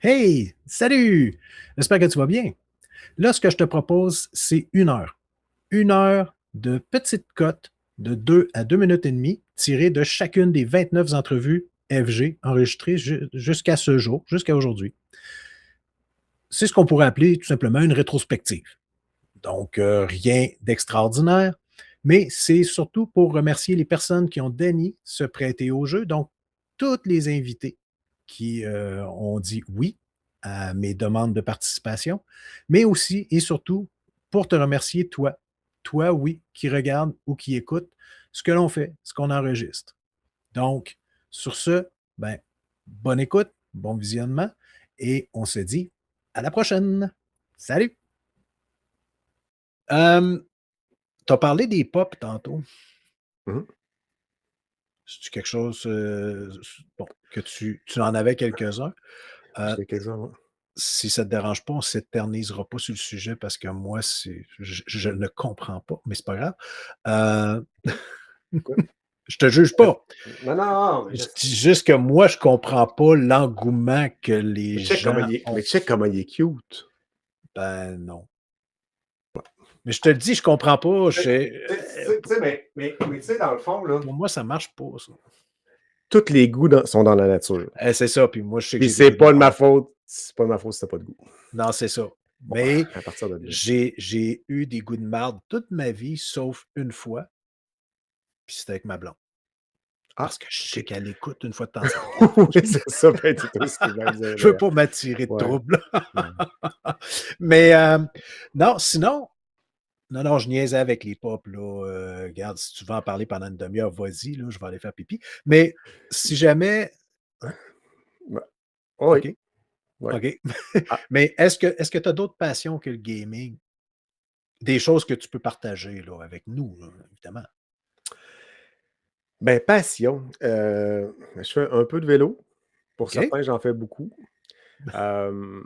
Hey, salut! J'espère que tu vas bien. Là, ce que je te propose, c'est 1 heure. 1 heure de petites cotes de 2 à 2 minutes et demie tirées de chacune des 29 entrevues FG enregistrées jusqu'à ce jour, jusqu'à aujourd'hui. C'est ce qu'on pourrait appeler tout simplement une rétrospective. Donc, rien d'extraordinaire, mais c'est surtout pour remercier les personnes qui ont daigné se prêter au jeu. Donc, toutes les invités qui ont dit oui à mes demandes de participation, mais aussi et surtout pour te remercier, toi. Toi, oui, qui regarde ou qui écoute ce que l'on fait, ce qu'on enregistre. Donc, sur ce, ben, bonne écoute, bon visionnement, et on se dit à la prochaine. Salut! Euh, Tu as parlé des pop tantôt. Mmh mh. C'est quelque chose, bon, que tu en avais quelques-uns. Heu, J'en ai quelques-uns, ouais. Si ça te dérange pas, on s'éternisera pas sur le sujet parce que moi, je ne comprends pas, mais c'est pas grave. Heu, Écoute, je te juge heu, pas. non, non, mais Je dis juste que moi, je comprends pas l'engouement que les gens ont. check comment il est cute. Ben non. Mais je te le dis, je comprends pas. Tu sais tu sais, mais tu sais, dans le fond, là, Pour moi, ça marche pas ça. tous les goûts sont dans la nature. C'est ça, puis moi, je sais que Puis j'ai des goûts de marde. c'est pas de ma faute si tu as pas de goût. Non, c'est ça. Bon, Mais à partir de là. j'ai eu des goûts de marde toute ma vie, sauf une fois, puis c'était avec ma blonde. Ah, Parce que je sais OK. qu'elle écoute une fois de temps en temps. Fait que Oui, c'est ça, ben, tu es aussi bien je veux zélé. pas m'attirer de Ouais, trouble. ouais. Mais non, sinon, non, non, je niaisais avec les pop, là. Regarde, si tu veux en parler pendant une demi-heure, vas-y, là, je vais aller faire pipi. Mais si jamais. Hein? Ouais. Oui, OK, ouais. OK. Ah, Mais est-ce que tu as d'autres passions que le gaming? Des choses que tu peux partager là, avec nous, là, évidemment. ben, passion, je fais un peu de vélo. Pour OK? certains, j'en fais beaucoup. Hem,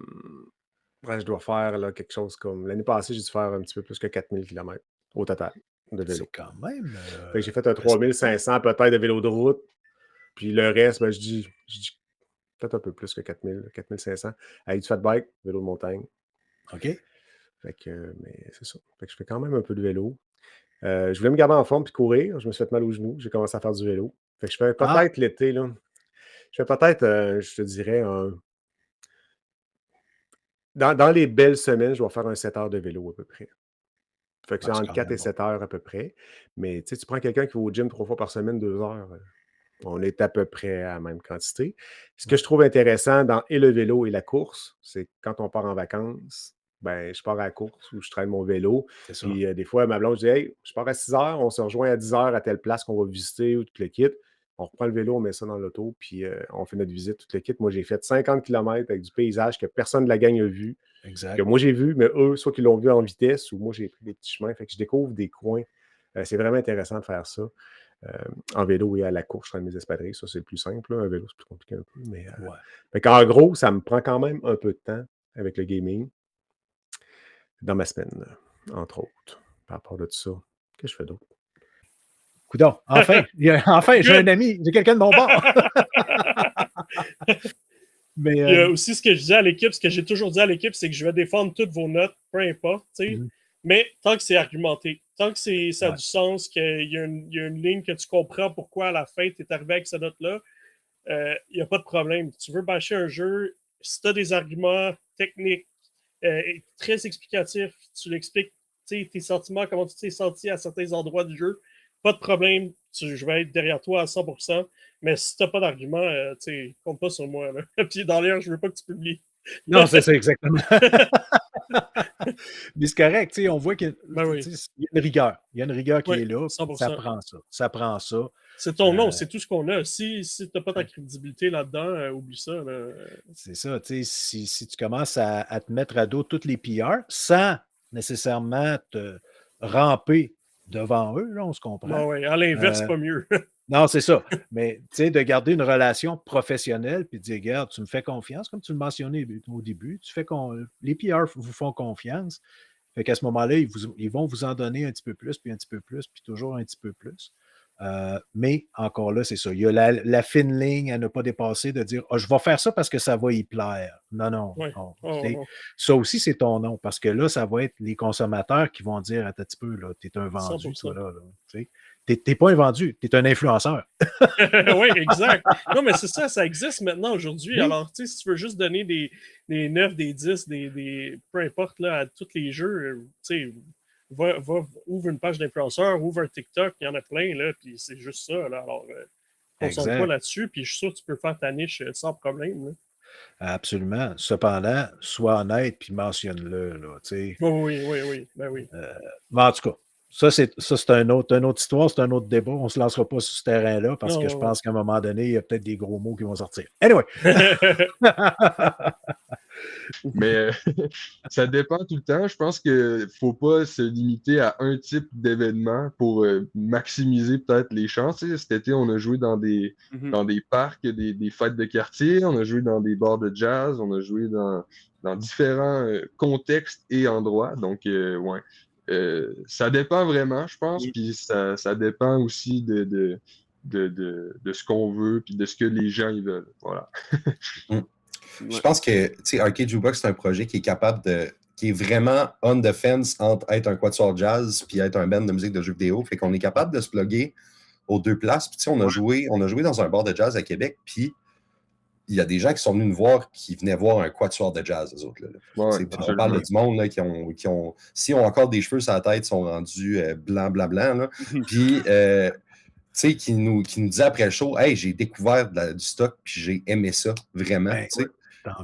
ouais, je dois faire, là, quelque chose comme l'année passée, j'ai dû faire un petit peu plus que 4000 kilomètres au total de C'est vélo. quand même, Fait que j'ai fait un respectable. 3500 peut-être de vélo de route, puis le reste, ben, je dis peut-être un peu plus que 4000, 4500 avec du fat bike, vélo de montagne. OK. Fait que, mais c'est ça. Fait que je fais quand même un peu de vélo. Je voulais me garder en forme puis courir. Je me suis fait mal aux genoux. J'ai commencé à faire du vélo. Fait que je fais Ah! peut-être l'été, là, je fais peut-être, je te dirais dans les belles semaines, je vais faire un 7 heures de vélo à peu près. Fait que Ben, c'est c'est entre quand 4 même et bon. 7 heures à peu près. Mais tu sais, tu prends quelqu'un qui va au gym 3 fois par semaine, 2 heures, on est à peu près à la même quantité. Ce que Ouais, je trouve intéressant dans et le vélo et la course, c'est que quand on part en vacances, ben, je pars à la course ou je traîne mon vélo. c'est ça. Puis des fois, ma blonde, je dis: «Hey, je pars à 6 heures, on se rejoint à 10 heures à telle place qu'on va visiter ou tout le kit». On reprend le vélo, on met ça dans l'auto, puis on fait notre visite, tout le kit. Moi, j'ai fait 50 kilomètres avec du paysage que personne de la gang a vu, que Exact. moi j'ai vu, mais eux, soit qu'ils l'ont vu en vitesse ou moi j'ai pris des petits chemins. Fait que je découvre des coins. C'est vraiment intéressant de faire ça. En vélo et à la course, je traîne mes espadrilles. Ça, c'est le plus simple, là. Un vélo, c'est plus compliqué un peu. Mais Ouais. fait qu'en gros, ça me prend quand même un peu de temps avec le gaming dans ma semaine, entre autres. Par rapport de ça, qu'est-ce que je fais d'autre? Coudonc, enfin! Enfin, j'ai un Good! ami, j'ai quelqu'un de mon bord! Mais, Puis aussi, ce que je disais à l'équipe, ce que j'ai toujours dit à l'équipe, c'est que je vais défendre toutes vos notes, peu importe, tu sais. mmh, Mais tant que c'est argumenté, tant que ça a ouais, du sens, qu'il y a une ligne que tu comprends pourquoi à la fin tu es arrivé avec cette note-là, il n'y a pas de problème. Tu veux bâcher un jeu, si tu as des arguments techniques, très explicatifs, tu l'expliques, tu sais, tes sentiments, comment tu t'es senti à certains endroits du jeu, pas de problème, je vais être derrière toi à 100%. Mais si t'as pas d'argument, tu sais, compte pas sur moi. Là. Puis dans l'air, je veux pas que tu publies. non, c'est ça exactement. Mais c'est correct, tu sais, on voit que, Ben oui, tu sais, il y a une rigueur. Il y a une rigueur qui oui, est là, puis ça 100%. prend ça. Ça prend ça. C'est ton nom, Heu, c'est tout ce qu'on a. Si t'as pas ta crédibilité là-dedans, oublie ça. Là. c'est ça, tu sais, si tu commences à te mettre à dos tous les PR sans nécessairement te ramper devant eux, là, on se comprend. Ben ouais, à l'inverse, Heu pas mieux. Non, c'est ça. Mais tu sais, de garder une relation professionnelle puis de dire: «Regarde, tu me fais confiance», comme tu le mentionnais au début, tu fais con les PR vous font confiance. Fait qu'à ce moment-là, ils vont vous en donner un petit peu plus, puis un petit peu plus, puis toujours un petit peu plus. Mais encore là, c'est ça. Il y a la fine ligne à ne pas dépasser de dire je vais faire ça parce que ça va y plaire. Non, non. Ouais. non. Oh. Ça aussi, c'est ton nom. Parce que là, ça va être les consommateurs qui vont dire attends un petit peu, là, t'es un vendu, 100%. toi, là. T'es pas un vendu, t'es un influenceur. Oui, exact. Non, mais c'est ça existe maintenant aujourd'hui. Oui. Alors, tu sais, si tu veux juste donner des 9, des 10, peu importe, là, à tous les jeux, tu sais, ouvre une page d'influenceur, ouvre un TikTok, il y en a plein, là, puis c'est juste ça, là. Alors, concentre-toi Exact. là-dessus, puis je suis sûr que tu peux faire ta niche sans problème, là. Absolument. Cependant, sois honnête puis mentionne-le, là, tu sais. Oui. Ben oui. Mais en tout cas, ça, c'est une autre histoire, c'est un autre débat. On ne se lancera pas sur ce terrain-là parce que je pense qu'à un moment donné, il y a peut-être des gros mots qui vont sortir. Anyway! Mais ça dépend tout le temps. Je pense qu'il ne faut pas se limiter à un type d'événement pour maximiser peut-être les chances. Tu sais, cet été, on a joué dans des parcs, des fêtes de quartier, on a joué dans des bars de jazz, on a joué dans différents contextes et endroits. Donc, ouais. Ça dépend vraiment, je pense. Puis ça dépend aussi de ce qu'on veut puis de ce que les gens ils veulent. Voilà. Je pense que Arcade Jukebox, c'est un projet qui est capable qui est vraiment on the fence entre être un quatuor jazz puis être un band de musique de jeux vidéo. Fait qu'on est capable de se plugger aux deux places. Puis on a joué dans un bar de jazz à Québec, puis il y a des gens qui sont venus nous voir, qui venaient voir un quatuor de jazz, eux autres. Là. Ouais, on parle du monde là, qui ont si ont encore des cheveux sur la tête, sont rendus blanc. Là. Puis qui nous disait après le show, hey, j'ai découvert du stock, puis j'ai aimé ça, vraiment.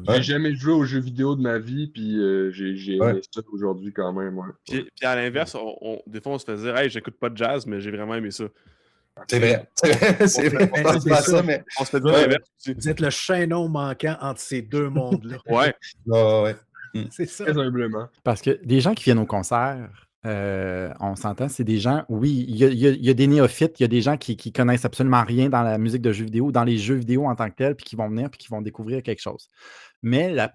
Ben, j'ai jamais joué aux jeux vidéo de ma vie, puis j'ai aimé ça aujourd'hui quand même. Ouais. Puis à l'inverse, des fois, on se fait dire, hey, j'écoute pas de jazz, mais j'ai vraiment aimé ça. C'est vrai. C'est vrai. On se fait dire l'inverse aussi. Vous êtes le chaînon manquant entre ces deux mondes-là. Ouais. Ouais. C'est ça. Très humblement. Parce que des gens qui viennent au concert, on s'entend, c'est des gens, oui, il y a des néophytes, il y a des gens qui connaissent absolument rien dans la musique de jeux vidéo, dans les jeux vidéo en tant que tel, puis qui vont venir, puis qui vont découvrir quelque chose. Mais la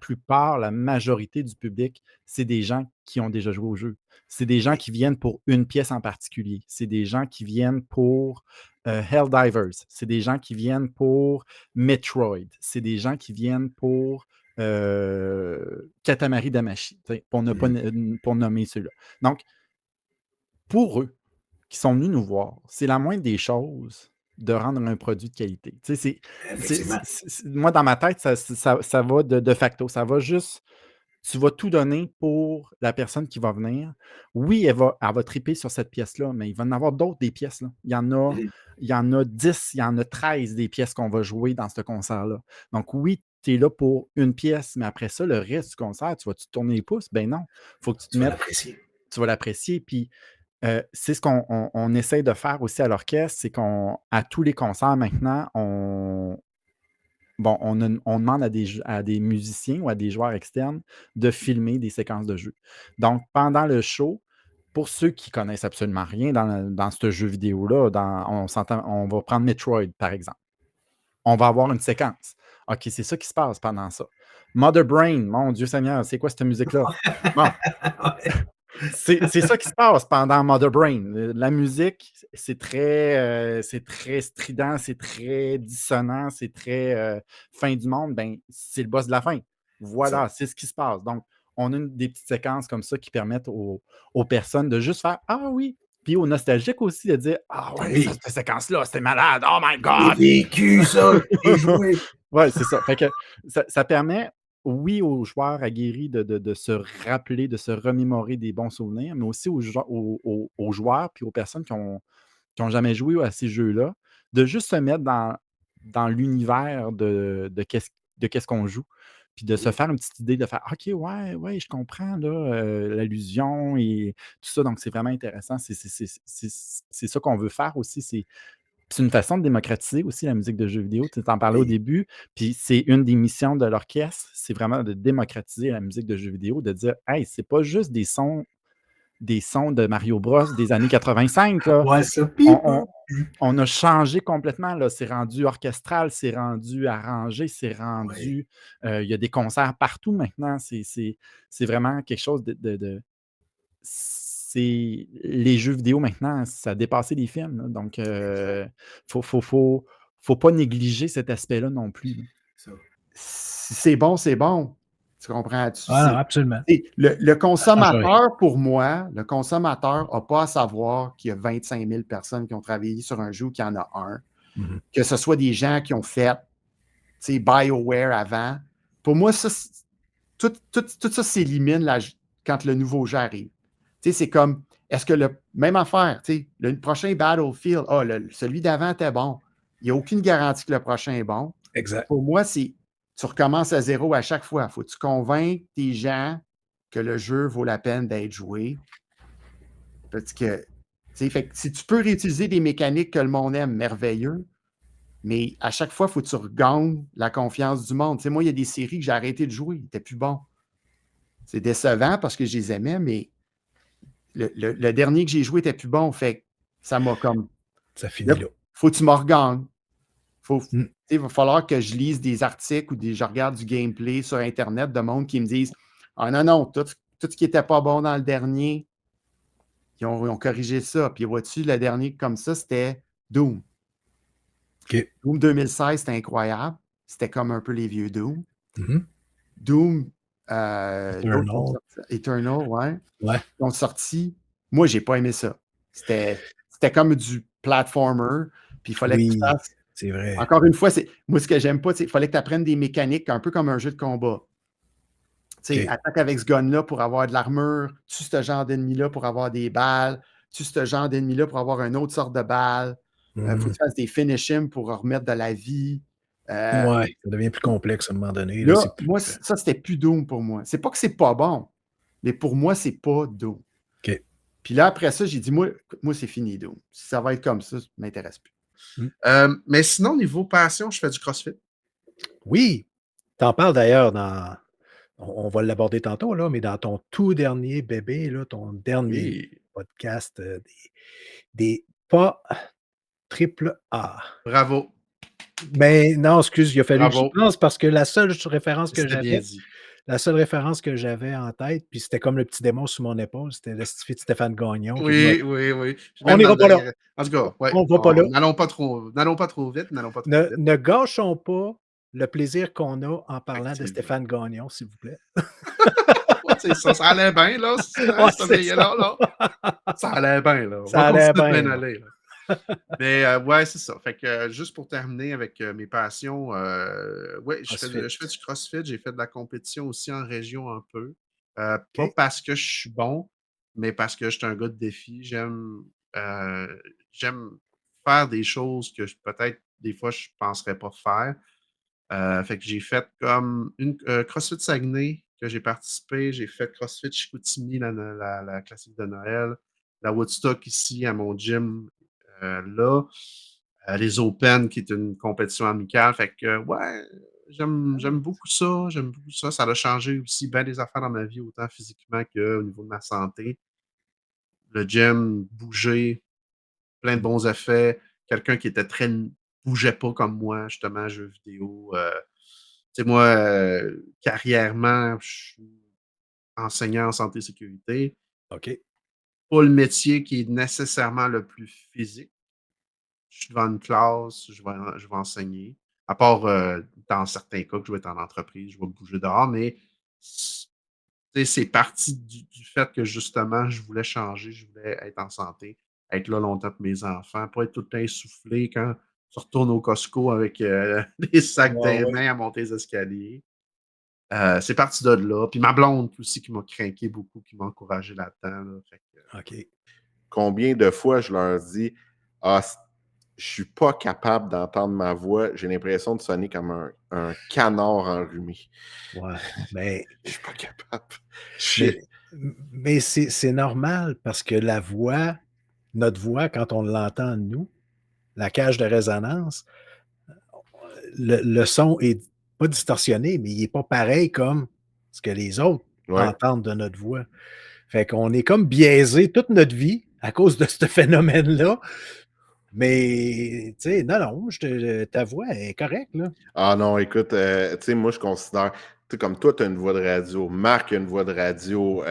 majorité du public, c'est des gens qui ont déjà joué au jeu. C'est des gens qui viennent pour une pièce en particulier. C'est des gens qui viennent pour Helldivers. C'est des gens qui viennent pour Metroid. C'est des gens qui viennent pour Katamari Damacy, pour nommer ceux-là. Donc, pour eux, qui sont venus nous voir, c'est la moindre des choses de rendre un produit de qualité. Moi, dans ma tête, ça va de facto. Ça va juste... Tu vas tout donner pour la personne qui va venir. Oui, elle va triper sur cette pièce-là, mais il va y en avoir d'autres des pièces. Là. Il y en a 10, il y en a 13 des pièces qu'on va jouer dans ce concert-là. Donc oui, tu es là pour une pièce, mais après ça, le reste du concert, tu vas-tu tourner les pouces? Ben non. Il faut que tu vas l'apprécier. Puis c'est ce qu'on essaie de faire aussi à l'orchestre, c'est qu'à tous les concerts maintenant, on demande à des musiciens ou à des joueurs externes de filmer des séquences de jeu. Donc, pendant le show, pour ceux qui ne connaissent absolument rien dans ce jeu vidéo-là, on va prendre Metroid, par exemple. On va avoir une séquence. OK, c'est ça qui se passe pendant ça. Mother Brain, mon Dieu Seigneur, c'est quoi cette musique-là? Bon. C'est ça qui se passe pendant Mother Brain. La musique, c'est très strident, c'est très dissonant, c'est très fin du monde. Ben, c'est le boss de la fin. Voilà, c'est ce qui se passe. Donc, on a des petites séquences comme ça qui permettent aux personnes de juste faire « Ah oui! » Puis aux nostalgiques aussi de dire « Ah ouais, cette séquence-là, c'était malade! Oh my God! » J'ai vécu ça! J'ai joué! Ouais, c'est ça. Fait que ça permet... Oui, aux joueurs aguerris de se rappeler, de se remémorer des bons souvenirs, mais aussi aux joueurs puis aux personnes qui ont jamais joué à ces jeux-là, de juste se mettre dans l'univers de qu'est-ce qu'on joue, puis de se faire une petite idée, de faire « OK, ouais, je comprends l'allusion et tout ça. » Donc, c'est vraiment intéressant. C'est ça qu'on veut faire aussi. C'est une façon de démocratiser aussi la musique de jeux vidéo. Tu en parlais au début, puis c'est une des missions de l'orchestre, c'est vraiment de démocratiser la musique de jeux vidéo, de dire « Hey, c'est pas juste des sons de Mario Bros des années 85. Là. Ouais, ça. On a changé complètement. Là. C'est rendu orchestral, c'est rendu arrangé, c'est rendu... Il y a des concerts partout maintenant. C'est vraiment quelque chose de les jeux vidéo maintenant, ça a dépassé les films. Là. Donc, faut pas négliger cet aspect-là non plus. Là. Si c'est bon, c'est bon. Tu comprends-tu? Ah non, absolument. Le consommateur, pour moi, le consommateur n'a pas à savoir qu'il y a 25 000 personnes qui ont travaillé sur un jeu ou qu'il y en a un. Mhm. Que ce soit des gens qui ont fait BioWare avant. Pour moi, ça, tout ça s'élimine quand le nouveau jeu arrive. C'est comme, est-ce que même affaire, le prochain Battlefield, celui d'avant était bon. Il n'y a aucune garantie que le prochain est bon. Exact. Pour moi, tu recommences à zéro à chaque fois. Il faut que tu convainques tes gens que le jeu vaut la peine d'être joué. Parce que, fait que si tu peux réutiliser des mécaniques que le monde aime, merveilleux. Mais à chaque fois, il faut que tu regagnes la confiance du monde. Moi, il y a des séries que j'ai arrêté de jouer. Ils n'étaient plus bons. C'est décevant parce que je les aimais, mais le dernier que j'ai joué était plus bon. Fait que ça m'a comme... Ça finit là. Faut que tu me regagnes. Il va falloir que je lise des articles ou je regarde du gameplay sur Internet de monde qui me disent « Ah non, tout ce qui n'était pas bon dans le dernier, ils ont corrigé ça. » Puis vois-tu, le dernier comme ça, c'était Doom. Okay. Doom 2016, c'était incroyable. C'était comme un peu les vieux Doom. Mm-hmm. Doom Eternal, ouais. Ils ont sorti. Moi, j'ai pas aimé ça. C'était comme du platformer. Puis il fallait que tu fasses. C'est vrai. Encore une fois, moi, ce que j'aime pas, il fallait que tu apprennes des mécaniques un peu comme un jeu de combat. Okay. Attaque avec ce gun-là pour avoir de l'armure, tue ce genre d'ennemi-là pour avoir des balles, tue ce genre d'ennemi-là pour avoir une autre sorte de balle. Il faut que tu fasses des finish-him pour remettre de la vie. Ça devient plus complexe à un moment donné. Là, moi, ça, c'était plus Doom pour moi. C'est pas que c'est pas bon, mais pour moi, c'est pas Doom. Okay. Puis là, après ça, j'ai dit, moi c'est fini, Doom. Si ça va être comme ça ne m'intéresse plus. Mais sinon, niveau passion, je fais du CrossFit. Oui. Tu en parles d'ailleurs dans... On va l'aborder tantôt, là, mais dans ton tout dernier bébé, là, ton dernier podcast des pas triple A. Bravo. Mais non, excuse, il a fallu que j'y pense parce que la seule référence que j'avais en tête, puis c'était comme le petit démon sous mon épaule, c'était le Stéphane Gagnon. Oui. On n'ira pas là. En tout cas, on va pas là. N'allons pas trop vite. Ne gâchons pas le plaisir qu'on a en parlant de Stéphane Gagnon, s'il vous plaît. Ça allait bien, là. Ça allait bien, là. Ça allait bien. Aller, là. Mais c'est ça. Fait que juste pour terminer avec mes passions, je fais du CrossFit. J'ai fait de la compétition aussi en région un peu. Pas parce que je suis bon, mais parce que je suis un gars de défi. J'aime faire des choses que peut-être des fois je ne penserais pas faire. Fait que j'ai fait comme une CrossFit Saguenay que j'ai participé. J'ai fait CrossFit Chicoutimi, la classique de Noël. La Woodstock ici à mon gym. Les Open, qui est une compétition amicale. Fait que, j'aime beaucoup ça. Ça a changé aussi bien des affaires dans ma vie, autant physiquement qu'au niveau de ma santé. Le gym, bouger, plein de bons effets. Quelqu'un qui bougeait pas comme moi, justement, jeux vidéo. Tu sais, moi, carrièrement, je suis enseignant en santé et sécurité. OK. Pas le métier qui est nécessairement le plus physique. Je suis devant une classe, je vais enseigner. À part dans certains cas que je vais être en entreprise, je vais bouger dehors, mais c'est parti du fait que justement, je voulais changer, je voulais être en santé, être là longtemps pour mes enfants, pas être tout le temps essoufflé quand tu retournes au Costco avec des sacs dans les mains à monter les escaliers. C'est parti de là. Puis ma blonde aussi qui m'a craqué beaucoup, qui m'a encouragé là-dedans. Là. Fait que, OK. Combien de fois je leur dis « Ah, je suis pas capable d'entendre ma voix. J'ai l'impression de sonner comme un canard enrhumé. » Ouais, mais... Je suis pas capable. Mais c'est normal parce que notre voix, quand on l'entend nous, la cage de résonance, le son est pas distorsionné, mais il n'est pas pareil comme ce que les autres entendent de notre voix. Fait qu'on est comme biaisé toute notre vie à cause de ce phénomène-là. Mais, tu sais, non, ta voix est correcte, là. Ah non, écoute, tu sais, moi, je considère, sais, comme toi, tu as une voix de radio, Marc a une voix de radio,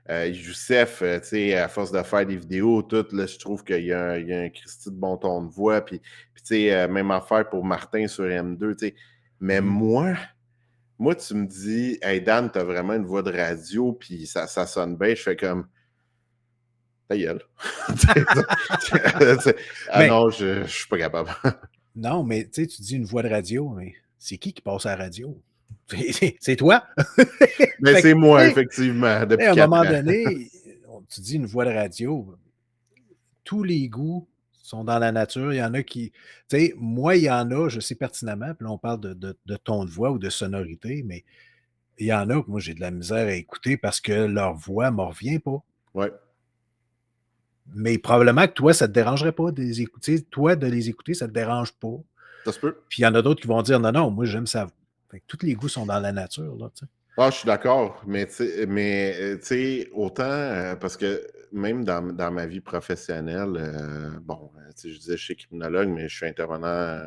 Youssef, tu sais, à force de faire des vidéos, tout, là, je trouve qu'il y a un Christy de bon ton de voix, puis tu sais, même affaire pour Martin sur M2, tu sais. Mais moi, tu me dis, hey Dan, t'as vraiment une voix de radio, puis ça sonne bien, je fais comme, ta gueule. Non, je suis pas capable. Non, mais tu sais, tu dis une voix de radio, mais c'est qui passe à la radio? C'est toi? Mais c'est moi, effectivement, depuis 4 ans. À un moment donné, tu dis une voix de radio, tous les goûts sont dans la nature. Il y en a qui... Tu sais, moi, il y en a, je sais pertinemment, puis là, on parle de ton de voix ou de sonorité, mais il y en a que moi, j'ai de la misère à écouter parce que leur voix ne me revient pas. Ouais. Mais probablement que toi, ça ne te dérangerait pas de les écouter. Toi, de les écouter, ça ne te dérange pas. Ça se peut. Puis il y en a d'autres qui vont dire non, moi, j'aime ça. Fait que tous les goûts sont dans la nature, là, tu sais. Ah, je suis d'accord, mais tu sais, autant, parce que même dans ma vie professionnelle, je disais, je suis criminologue, mais je suis intervenant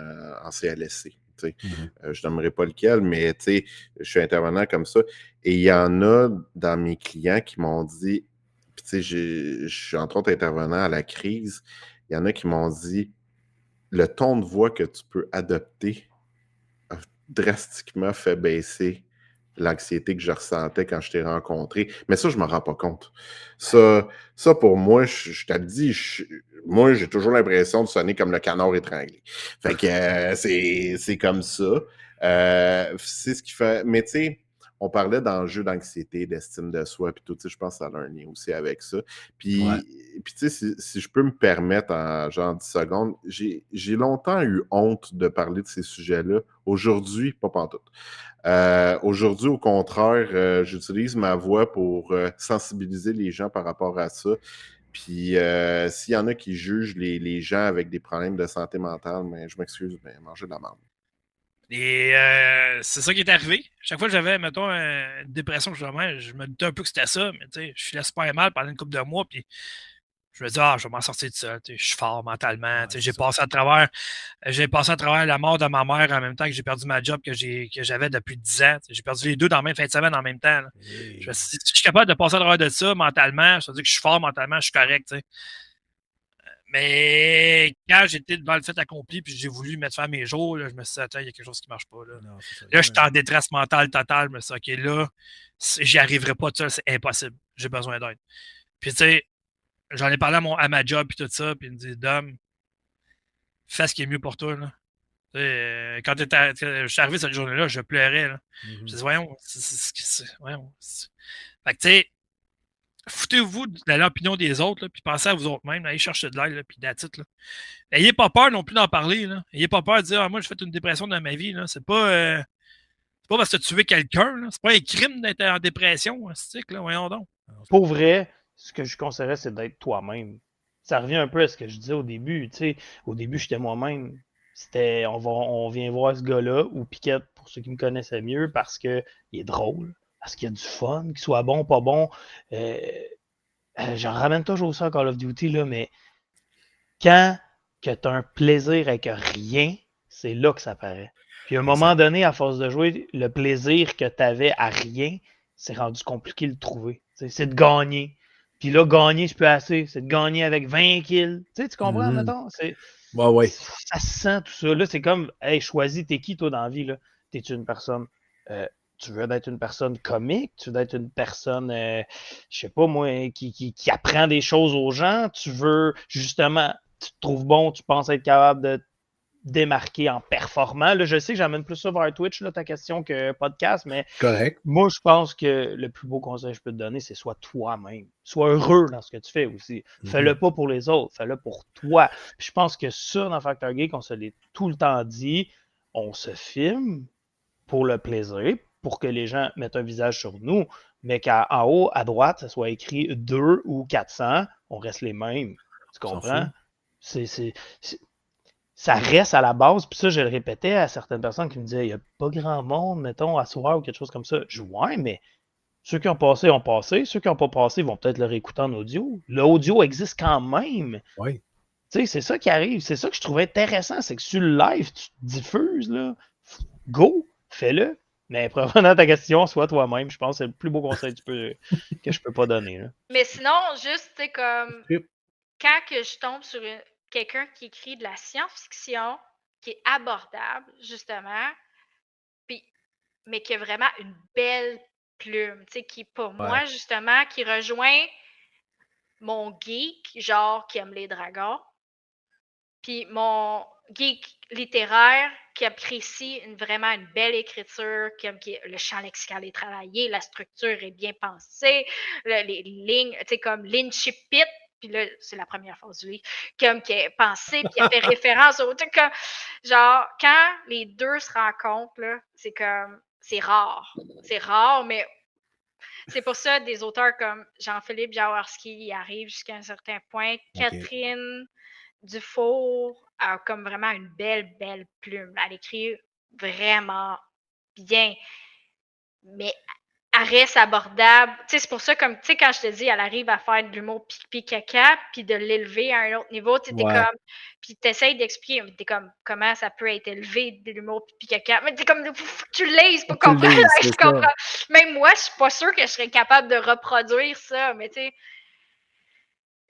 en CLSC. Je n'aimerais pas lequel, mais je suis intervenant comme ça. Et il y en a dans mes clients qui m'ont dit, puis je suis entre autres intervenant à la crise, il y en a qui m'ont dit, le ton de voix que tu peux adopter a drastiquement fait baisser l'anxiété que je ressentais quand je t'ai rencontré. Mais ça, je ne me rends pas compte. Ça pour moi, je te le dis, moi, j'ai toujours l'impression de sonner comme le canard étranglé. Fait que c'est comme ça. C'est ce qui fait... Mais tu sais, on parlait d'enjeux d'anxiété, d'estime de soi, puis tout, je pense que ça a un lien aussi avec ça. Puis, tu sais, si je peux me permettre en genre 10 secondes, j'ai longtemps eu honte de parler de ces sujets-là. Aujourd'hui, pas pantoute. Aujourd'hui, au contraire, j'utilise ma voix pour sensibiliser les gens par rapport à ça. Puis, s'il y en a qui jugent les gens avec des problèmes de santé mentale, mais je m'excuse, mais manger de la merde. Et c'est ça qui est arrivé. Chaque fois que j'avais, mettons, une dépression, je me doutais un peu que c'était ça, mais tu sais, je filais super mal pendant une couple de mois, puis je me dis, je vais m'en sortir de ça. Je suis fort mentalement. J'ai passé à travers la mort de ma mère en même temps que j'ai perdu ma job que j'avais depuis 10 ans. J'ai perdu les deux dans la même fin de semaine en même temps. Si je suis capable de passer à travers de ça mentalement, ça veut dire que je suis fort mentalement, je suis correct. T'sais. Mais quand j'étais devant le fait accompli puis j'ai voulu mettre fin à mes jours, là, je me suis dit, attends, il y a quelque chose qui ne marche pas. Là, je suis en détresse mentale totale. Je me suis dit, OK, là, j'y arriverai pas tout seul, c'est impossible. J'ai besoin d'aide. Puis, tu sais, j'en ai parlé à ma job puis tout ça, puis il me dit, Dom, fais ce qui est mieux pour toi. Là. Quand je suis arrivé cette journée-là, je pleurais. Là. Je dis, voyons. Fait que, tu sais, foutez-vous de l'opinion des autres, là, puis pensez à vous autres même, allez chercher de l'aide, puis that's it. N'ayez pas peur non plus d'en parler. N'ayez pas peur de dire, moi, j'ai fait une dépression dans ma vie. Là. C'est pas parce que tu tué quelqu'un. Là. C'est pas un crime d'être en dépression. Là, voyons donc. Pour vrai, ce que je conseillerais, c'est d'être toi-même. Ça revient un peu à ce que je disais au début. Au début, j'étais moi-même. C'était on vient voir ce gars-là, ou Piquette, pour ceux qui me connaissaient mieux, parce qu'il est drôle, parce qu'il y a du fun, qu'il soit bon, pas bon. J'en ramène toujours ça à Call of Duty, là, mais quand tu as un plaisir avec rien, c'est là que ça paraît. Puis à un moment donné, à force de jouer, le plaisir que tu avais à rien, c'est rendu compliqué de le trouver. C'est de gagner. Puis là, gagner, c'est plus assez. C'est de gagner avec 20 kills. Tu comprends, mettons? Ouais. Ça se sent tout ça. Là, c'est comme, hey, choisis, t'es qui, toi, dans la vie? Là? T'es-tu une personne... tu veux être une personne comique? Tu veux être une personne, je sais pas moi, qui apprend des choses aux gens? Tu veux, justement, tu te trouves bon, tu penses être capable de démarquer en performant. Là, je sais que j'amène plus ça vers Twitch, là, ta question, que podcast, mais correct. Moi, je pense que le plus beau conseil que je peux te donner, c'est sois toi-même. Sois heureux dans ce que tu fais aussi. Fais-le pas pour les autres, fais-le pour toi. Puis je pense que ça, dans Factor Geek, on se l'est tout le temps dit, on se filme pour le plaisir, pour que les gens mettent un visage sur nous, mais qu'en haut, à droite, ça soit écrit 2 ou 400, on reste les mêmes. Tu comprends? Ça reste à la base, puis ça, je le répétais à certaines personnes qui me disaient, il n'y a pas grand monde, mettons, à soir ou quelque chose comme ça. Je dis, ouais, mais ceux qui ont passé, ont passé. Ceux qui n'ont pas passé vont peut-être le réécouter en audio. L'audio existe quand même. Oui. Tu sais, c'est ça qui arrive. C'est ça que je trouvais intéressant, c'est que sur le live, tu te diffuses, là. Go, fais-le. Mais pour répondre à ta question, sois toi-même. Je pense que c'est le plus beau conseil que je peux pas donner. Là. Mais sinon, juste, tu sais, comme Yep. quand que je tombe sur quelqu'un qui écrit de la science-fiction qui est abordable, justement, puis, mais qui a vraiment une belle plume, tu sais, qui, pour Ouais. moi, justement, qui rejoint mon geek, genre, qui aime les dragons, puis mon geek littéraire qui apprécie vraiment une belle écriture, le champ lexical est travaillé, la structure est bien pensée, les lignes, tu sais, comme l'incipit, puis là, c'est la première phrase du livre, qui est pensée, puis qui a fait référence au truc comme, genre, quand les deux se rencontrent, là, c'est comme, c'est rare, mais c'est pour ça des auteurs comme Jean-Philippe Jaworski y arrivent jusqu'à un certain point, OK. Catherine Dufour a comme vraiment une belle plume. Elle écrit vraiment bien, mais elle reste abordable. Tu sais, c'est pour ça, comme, tu sais, quand je te dis, elle arrive à faire de l'humour pipi caca, puis de l'élever à un autre niveau, tu sais, t'es Ouais. comme, puis t'essayes d'expliquer, mais t'es comme, comment ça peut être élevé de l'humour pipi caca, mais t'es comme, tu le lises pour Tu le comprendre, lises, je c'est ça. comprends. Même moi, je suis pas sûre que je serais capable de reproduire ça, mais tu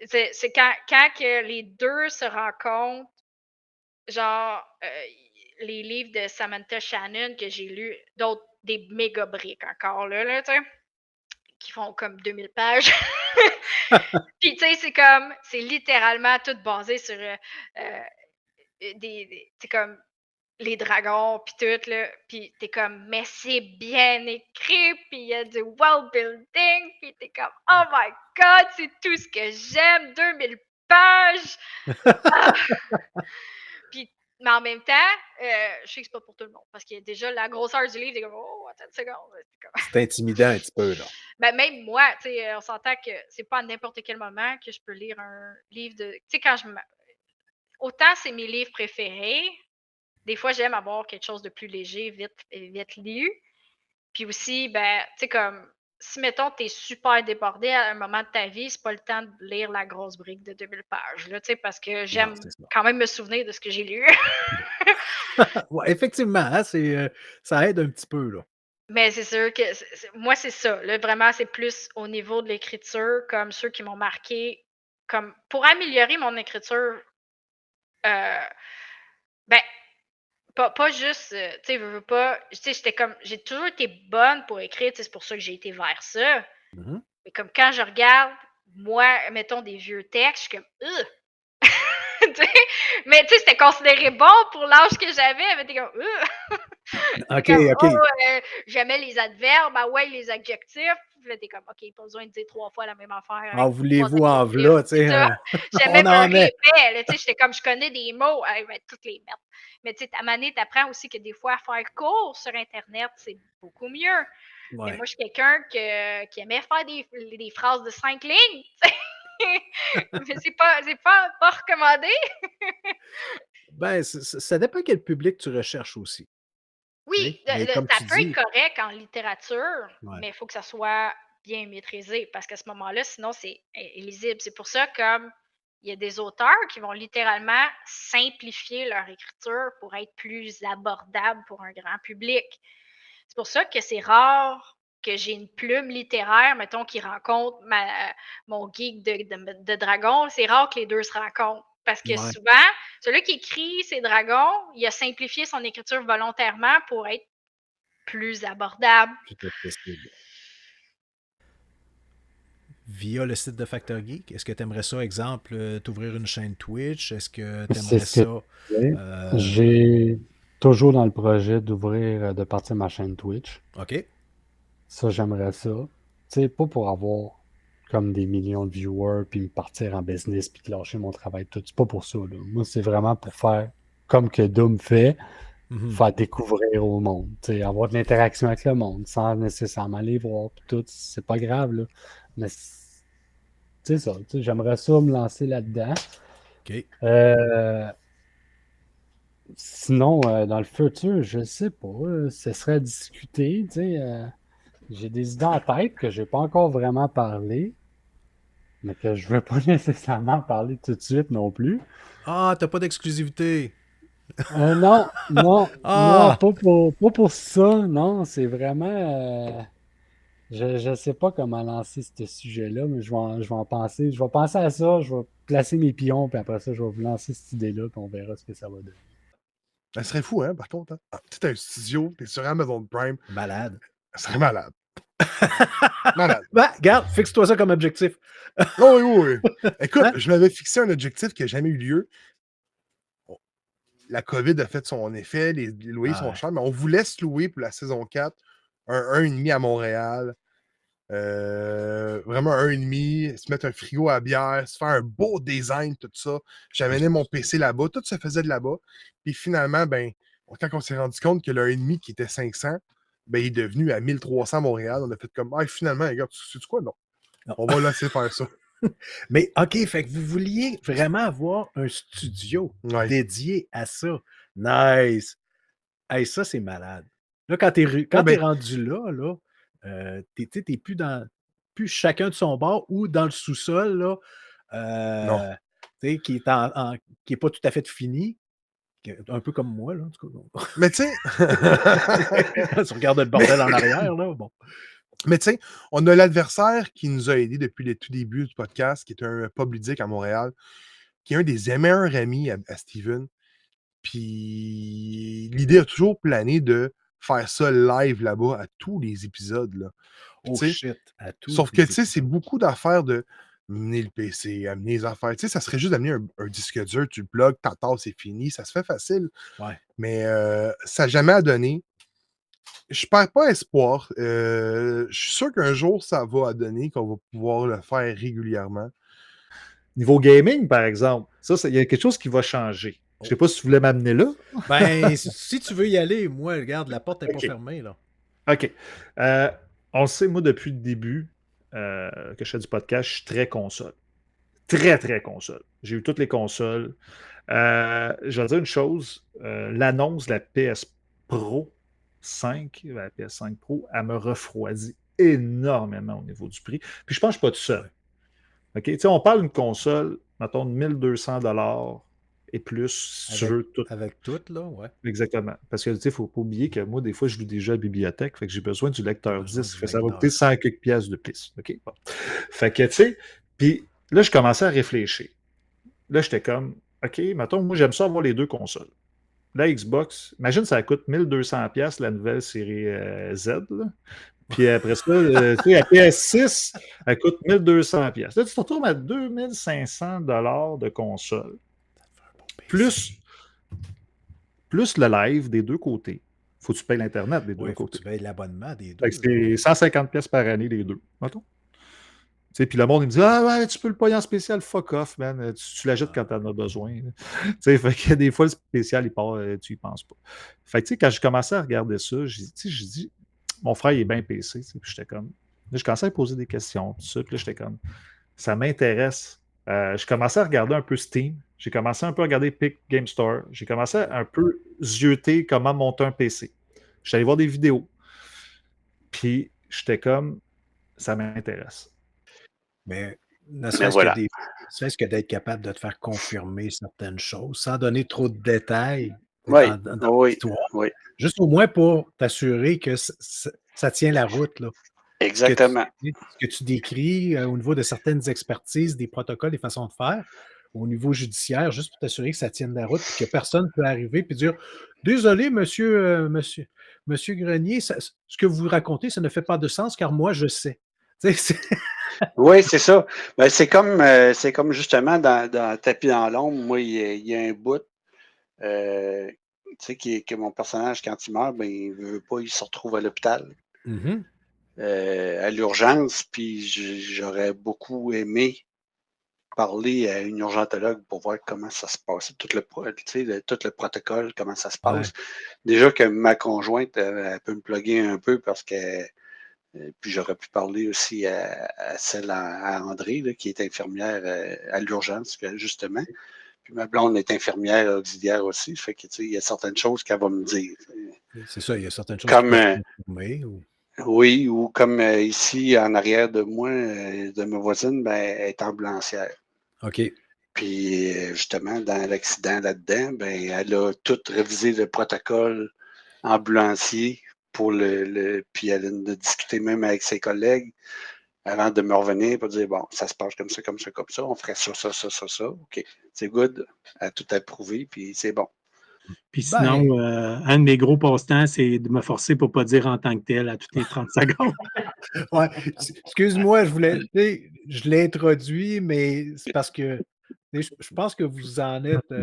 sais, c'est quand que les deux se rencontrent, genre, les livres de Samantha Shannon que j'ai lus, d'autres, des méga briques encore là, tu sais, qui font comme 2000 pages. Puis, tu sais, c'est littéralement tout basé sur c'est comme les dragons, puis tout, là. Puis t'es comme, mais c'est bien écrit, puis il y a du world building, puis t'es comme, oh my god, c'est tout ce que j'aime, 2000 pages. Ah! Puis, mais en même temps, je sais que c'est pas pour tout le monde, parce que déjà, la grosseur du livre, t'es comme, oh, attends une seconde. C'est intimidant un petit peu, là. Ben, même moi, tu sais, on s'entend que c'est pas à n'importe quel moment que je peux lire un livre de. Tu sais, autant c'est mes livres préférés, des fois j'aime avoir quelque chose de plus léger, vite lu. Puis aussi, ben, tu sais, comme si mettons, t'es super débordé à un moment de ta vie, c'est pas le temps de lire la grosse brique de 2000 pages, là, tu sais, parce que Non, j'aime c'est ça. quand même me souvenir de ce que j'ai lu. Ouais, effectivement, hein, ça aide un petit peu, là. Mais c'est sûr que moi, c'est ça. Là, vraiment, c'est plus au niveau de l'écriture, comme ceux qui m'ont marqué. Comme pour améliorer mon écriture, euh, ben, pas juste, tu sais, veux pas. Tu sais, j'ai toujours été bonne pour écrire, tu sais, c'est pour ça que j'ai été vers ça. Mhm. Mais comme quand je regarde, moi, mettons des vieux textes, je suis comme, ugh! Tu sais, mais tu sais, c'était considéré bon pour l'âge que j'avais, mais t'es comme, ugh! OK, Comme, OK. oh, j'aimais les adverbes, ah ouais, les adjectifs. Puis là, t'es comme, OK, pas besoin de dire 3 fois la même affaire En avec 3 voulez-vous en adjectifs. v'là, tu C'est sais, ça. J'aimais on me en met. répéter, là, tu sais, j'étais comme, je connais des mots, je vais toutes les mettre. Mais tu sais, à Mané, t'apprends aussi que des fois, faire court sur Internet, c'est beaucoup mieux. Mais Ouais. moi, je suis quelqu'un qui aimait faire des phrases de 5 lignes, tu sais. Mais c'est pas recommandé. Ben, ça dépend quel public tu recherches aussi. Tu Oui, sais. Mais comme ça tu peut être dis, correct en littérature, ouais. mais il faut que ça soit bien maîtrisé parce qu'à ce moment-là, sinon, c'est illisible. C'est pour ça comme il y a des auteurs qui vont littéralement simplifier leur écriture pour être plus abordable pour un grand public. C'est pour ça que c'est rare que j'ai une plume littéraire, mettons, qui rencontre mon geek de dragon. C'est rare que les deux se rencontrent. Parce que Ouais. souvent, celui qui écrit ses dragons, il a simplifié son écriture volontairement pour être plus abordable. Plus accessible. Via le site de Factor Geek, est-ce que tu aimerais ça, exemple, t'ouvrir une chaîne Twitch? Est-ce que tu C'est aimerais ce que ça? je fais. J'ai toujours dans le projet de partir ma chaîne Twitch. OK. Ça, j'aimerais ça. Tu sais, pas pour avoir comme des millions de viewers, puis me partir en business, puis lâcher mon travail, tout. C'est pas pour ça, là. Moi, c'est vraiment pour faire comme que Doom fait, faire découvrir au monde. Tu sais, avoir de l'interaction avec le monde, sans nécessairement les voir, puis tout. C'est pas grave, là. Mais c'est ça. Tu sais, j'aimerais ça me lancer là-dedans. OK. Sinon, dans le futur, je sais pas. Ce serait à discuter. Tu sais, j'ai des idées en tête que j'ai pas encore vraiment parlé, mais que je veux pas nécessairement parler tout de suite non plus. Ah, t'as pas d'exclusivité. Non, non, Ah! pas pour ça. Non, c'est vraiment. Je ne sais pas comment lancer ce sujet-là, mais je vais en penser. Je vais penser à ça, je vais placer mes pions, puis après ça, je vais vous lancer cette idée-là, puis on verra ce que ça va donner. Ça serait fou, hein, par contre. Hein? Ah, tu sais, un studio, t'es sur Amazon Prime. Malade. Ça serait malade. Malade. Ben, regarde, fixe-toi ça comme objectif. Oh, oui, oui, oui. Écoute, Hein? je m'avais fixé un objectif qui n'a jamais eu lieu. La COVID a fait son effet, les loyers sont Ouais. chers, mais on voulait se louer pour la saison 4 un 1,5 à Montréal. Vraiment un 1,5, se mettre un frigo à bière, se faire un beau design, tout ça. J'amenais mon PC là-bas, tout se faisait de là-bas. Puis finalement, ben, quand on s'est rendu compte que le 1,5 qui était 500, ben, il est devenu à 1300 à Montréal. On a fait comme, ah, finalement, les gars, tu sais quoi? Non. Non. On va laisser faire ça. Mais OK, fait que vous vouliez vraiment avoir un studio Ouais. dédié à ça. Nice. Hey, ça, c'est malade. Là, quand t'es Ah, ben, rendu là, t'es plus chacun de son bord ou dans le sous-sol, là, non. tu sais, qui est pas tout à fait fini. Un peu comme moi, là, en tout cas. Mais tu sais. Tu regardes le bordel en arrière, là, bon. Mais tu sais, on a l'adversaire qui nous a aidés depuis le tout début du podcast, qui est un pub ludique à Montréal, qui est un des meilleurs amis à Steven. Puis l'idée a toujours plané de faire ça live là-bas à tous les épisodes. Là. Oh Tu sais, shit, à tous sauf que les tu sais, c'est épisodes. beaucoup d'affaires de amener le PC, amener les affaires. Tu sais, ça serait juste d'amener un disque dur, tu le plugues, t'attends, c'est fini. Ça se fait facile. Ouais. Mais ça n'a jamais à donner. Je perds pas espoir. Je suis sûr qu'un jour, ça va à donner, qu'on va pouvoir le faire régulièrement. Niveau gaming, par exemple, il y a quelque chose qui va changer. Je sais pas si tu voulais m'amener là. Ben, si tu veux y aller, moi, regarde, la porte n'est pas OK. fermée, là. OK. On le sait, moi, depuis le début que je fais du podcast, je suis très console. Très, très console. J'ai eu toutes les consoles. Je vais dire une chose. L'annonce de la PS Pro 5, la PS5 Pro, elle me refroidit énormément au niveau du prix. Puis je pense que je ne suis pas tout seul. OK? Tu sais, on parle d'une console, mettons, de 1200$ et plus, si tu veux tout. Avec tout, là, ouais. Exactement. Parce que, tu sais, il ne faut pas oublier que moi, des fois, je loue déjà à la bibliothèque, fait que j'ai besoin du lecteur disque. Fait que ça va coûter 100 quelques piastres de plus. OK? Bon. Fait que, tu sais, puis là, je commençais à réfléchir. Là, j'étais comme, OK, mettons, moi, j'aime ça avoir les deux consoles. La Xbox, imagine, ça coûte 1200$ la nouvelle série Z, là. Puis après ça, tu sais, la PS6, elle coûte 1200$. Là, tu te retrouves à 2500$ de console. Plus le live des deux côtés. Faut que tu payes l'Internet des deux Oui, faut que côtés. tu payes l'abonnement des deux. Fait que c'est 150$ par année, les deux. Mettons. Puis le monde, il me dit, ah ouais, tu peux le payer en spécial, fuck off, man. Tu l'achètes quand tu en as besoin. Fait que des fois, le spécial, il part, tu y penses pas. Fait que quand j'ai commencé à regarder ça, j'ai dit, mon frère, il est bien PC. Puis j'étais comme, là, je commençais à poser des questions. Tout ça, puis là, j'étais comme, ça m'intéresse. Je commençais à regarder un peu Steam. J'ai commencé un peu à regarder Epic Game Store. J'ai commencé à un peu zioter comment monter un PC. J'étais allé voir des vidéos. Puis j'étais comme, ça m'intéresse. Mais ne serait-ce que d'être capable de te faire confirmer certaines choses sans donner trop de détails dans l'histoire. Oui. Juste au moins pour t'assurer que ça tient la route. Là. Exactement. Ce que tu décris au niveau de certaines expertises, des protocoles, des façons de faire, au niveau judiciaire, juste pour t'assurer que ça tienne la route et que personne ne peut arriver et dire désolé, monsieur Grenier, ce que vous racontez, ça ne fait pas de sens car moi, je sais. Oui, c'est ça. Ben, c'est comme justement dans Tapis dans l'ombre, moi, il y a un bout que mon personnage, quand il meurt, ben, il veut pas, il se retrouve à l'hôpital. Mm-hmm. À l'urgence, puis j'aurais beaucoup aimé parler à une urgentologue pour voir comment ça se passe, tout le protocole, comment ça se passe. Ouais. Déjà que ma conjointe, elle peut me plugger un peu parce que puis j'aurais pu parler aussi à celle à André, là, qui est infirmière à l'urgence, justement. Puis ma blonde est infirmière auxiliaire aussi. Fait que, il y a certaines choses qu'elle va me dire. C'est ça, il y a certaines choses comme, Oui, ou comme ici, en arrière de moi, de ma voisine, ben, elle est ambulancière. OK. Puis, justement, dans l'accident là-dedans, ben, elle a tout révisé le protocole ambulancier puis elle a discuté même avec ses collègues avant de me revenir pour dire, bon, ça se passe comme ça, comme ça, comme ça, on ferait ça, ça, ça, ça, ça. OK, c'est good. Elle a tout approuvé, puis c'est bon. Puis sinon, un de mes gros passe-temps, c'est de me forcer pour ne pas dire en tant que tel à toutes les 30 secondes. Ouais, excuse-moi, je l'ai introduit, mais c'est parce que je pense que vous en êtes.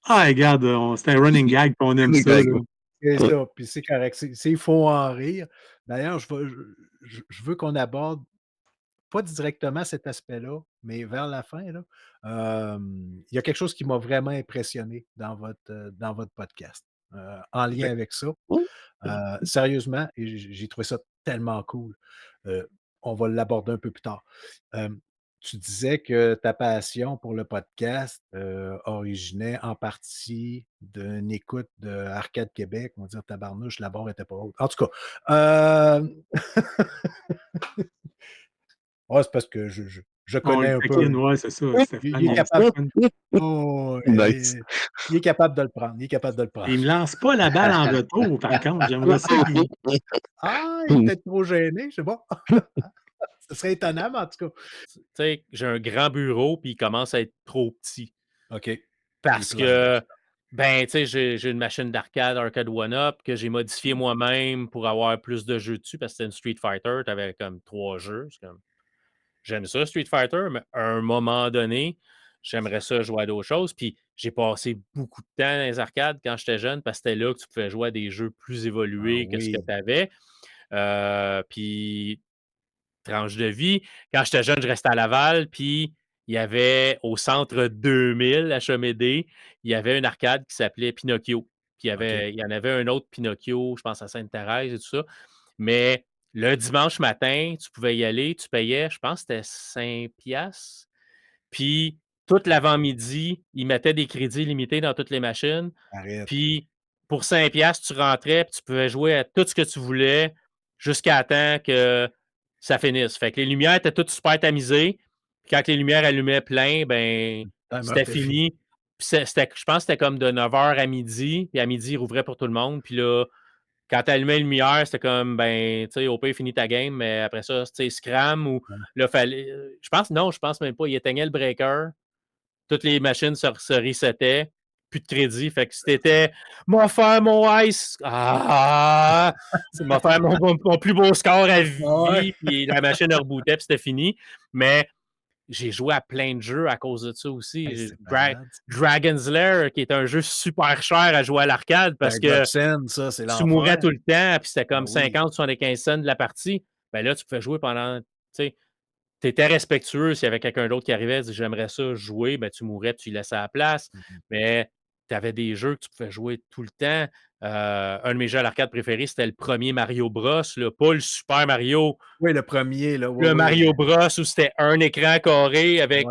Ah, regarde, c'est un running gag, puis on aime ça. Là. C'est ça, puis c'est correct. Il faut en rire. D'ailleurs, je veux qu'on aborde pas directement cet aspect-là, mais vers la fin, là, il y a quelque chose qui m'a vraiment impressionné dans votre podcast, en lien avec ça. Sérieusement, et j'ai trouvé ça tellement cool. On va l'aborder un peu plus tard. Tu disais que ta passion pour le podcast originait en partie d'une écoute de Arcade Québec. On va dire tabarnouche, la barre était pas haute. En tout cas, ouais, c'est parce que je connais un peu. Ouais, c'est ça. Il est capable. Il est capable de le prendre. Il est capable de le prendre. Il ne me lance pas la balle en retour, par contre. J'aimerais ça qu'il. Ah, il est peut-être trop gêné, je sais pas. Ce serait étonnant, mais en tout cas. Tu sais, j'ai un grand bureau, puis il commence à être trop petit. OK. Parce que, ben, tu sais, j'ai une machine d'arcade, Arcade One-Up, que j'ai modifiée moi-même pour avoir plus de jeux dessus, parce que c'était une Street Fighter, tu avais comme 3 jeux. J'aime ça, Street Fighter, mais à un moment donné, j'aimerais ça jouer à d'autres choses. Puis j'ai passé beaucoup de temps dans les arcades quand j'étais jeune, parce que c'était là que tu pouvais jouer à des jeux plus évolués que ce que tu avais. Puis, tranche de vie. Quand j'étais jeune, je restais à Laval, puis il y avait au centre 2000 à Chemédé, il y avait une arcade qui s'appelait Pinocchio. Puis il y en avait un autre Pinocchio, je pense à Sainte-Thérèse et tout ça. Mais le dimanche matin, tu pouvais y aller, tu payais, je pense que c'était 5 piastres. Puis tout l'avant-midi, ils mettaient des crédits limités dans toutes les machines. Arrête. Puis pour 5 piastres, tu rentrais, puis tu pouvais jouer à tout ce que tu voulais jusqu'à temps que ça finisse. Fait que les lumières étaient toutes super tamisées. Puis quand les lumières allumaient plein, ben c'était fini. Puis je pense que c'était comme de 9h à midi. Puis à midi, ils rouvraient pour tout le monde. Puis là, quand tu allumais les lumières, c'était comme, ben, tu sais, au pire, finis ta game, mais après ça, tu sais, scram ou là, fallait. Je pense même pas. Il éteignait le breaker. Toutes les machines se resettaient. Plus de crédit. Fait que c'était m'a faire mon ice. C'est m'a faire mon plus beau score à vie. Puis la machine rebootait, puis c'était fini. Mais j'ai joué à plein de jeux à cause de ça aussi. Dragon's Lair, qui est un jeu super cher à jouer à l'arcade parce que tu mourais tout le temps, puis c'était comme 50-75 cents de la partie. Ben là, tu pouvais jouer pendant. Tu étais respectueux s'il y avait quelqu'un d'autre qui arrivait et disait j'aimerais ça jouer, ben tu mourais, tu laissais à la place. Mais tu avais des jeux que tu pouvais jouer tout le temps. Un de mes jeux à l'arcade préférés, c'était le premier Mario Bros, là, pas le Super Mario. Oui, le premier. Là, le Mario Bros où c'était un écran carré avec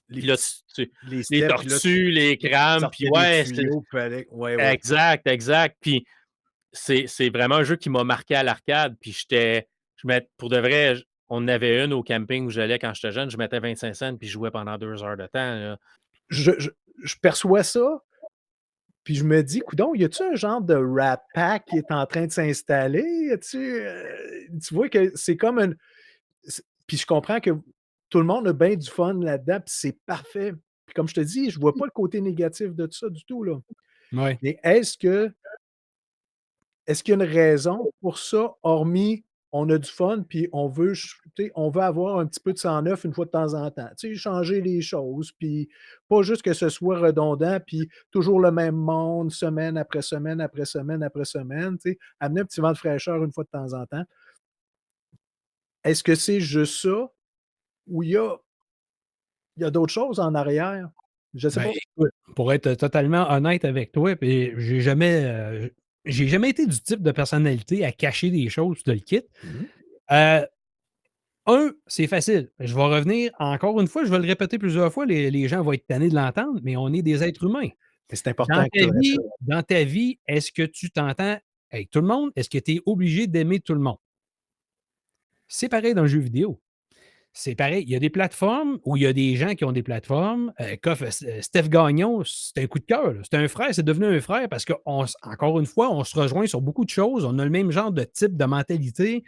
les tortues, les crânes. Puis exact. Puis c'est vraiment un jeu qui m'a marqué à l'arcade. Puis pour de vrai, on en avait une au camping où j'allais quand j'étais jeune, je mettais 25 cents puis je jouais pendant 2 heures de temps. Là. Je perçois ça, puis je me dis, coudonc, y a-tu un genre de Rat Pack qui est en train de s'installer? Tu vois que c'est comme un. Puis je comprends que tout le monde a bien du fun là-dedans, puis c'est parfait. Puis comme je te dis, je vois pas le côté négatif de tout ça du tout, là. Ouais. Mais est-ce qu'il y a une raison pour ça, hormis on a du fun, puis on veut avoir un petit peu de sang neuf une fois de temps en temps. Tu sais, changer les choses, puis pas juste que ce soit redondant, puis toujours le même monde, semaine après semaine, après semaine, après semaine. Tu sais, amener un petit vent de fraîcheur une fois de temps en temps. Est-ce que c'est juste ça, ou il y a d'autres choses en arrière? Je sais pas. Écoute, pour être totalement honnête avec toi, puis j'ai jamais été du type de personnalité à cacher des choses, de le quitte. C'est facile. Je vais revenir encore une fois, je vais le répéter plusieurs fois, les gens vont être tannés de l'entendre, mais on est des êtres humains. C'est important Dans ta vie, est-ce que tu t'entends avec tout le monde? Est-ce que tu es obligé d'aimer tout le monde? C'est pareil dans le jeu vidéo. c'est pareil. Il y a des plateformes où il y a des gens qui ont des plateformes. Steph Gagnon, c'est un coup de cœur. C'est un frère, c'est devenu un frère parce qu'encore une fois, on se rejoint sur beaucoup de choses. On a le même genre de type de mentalité.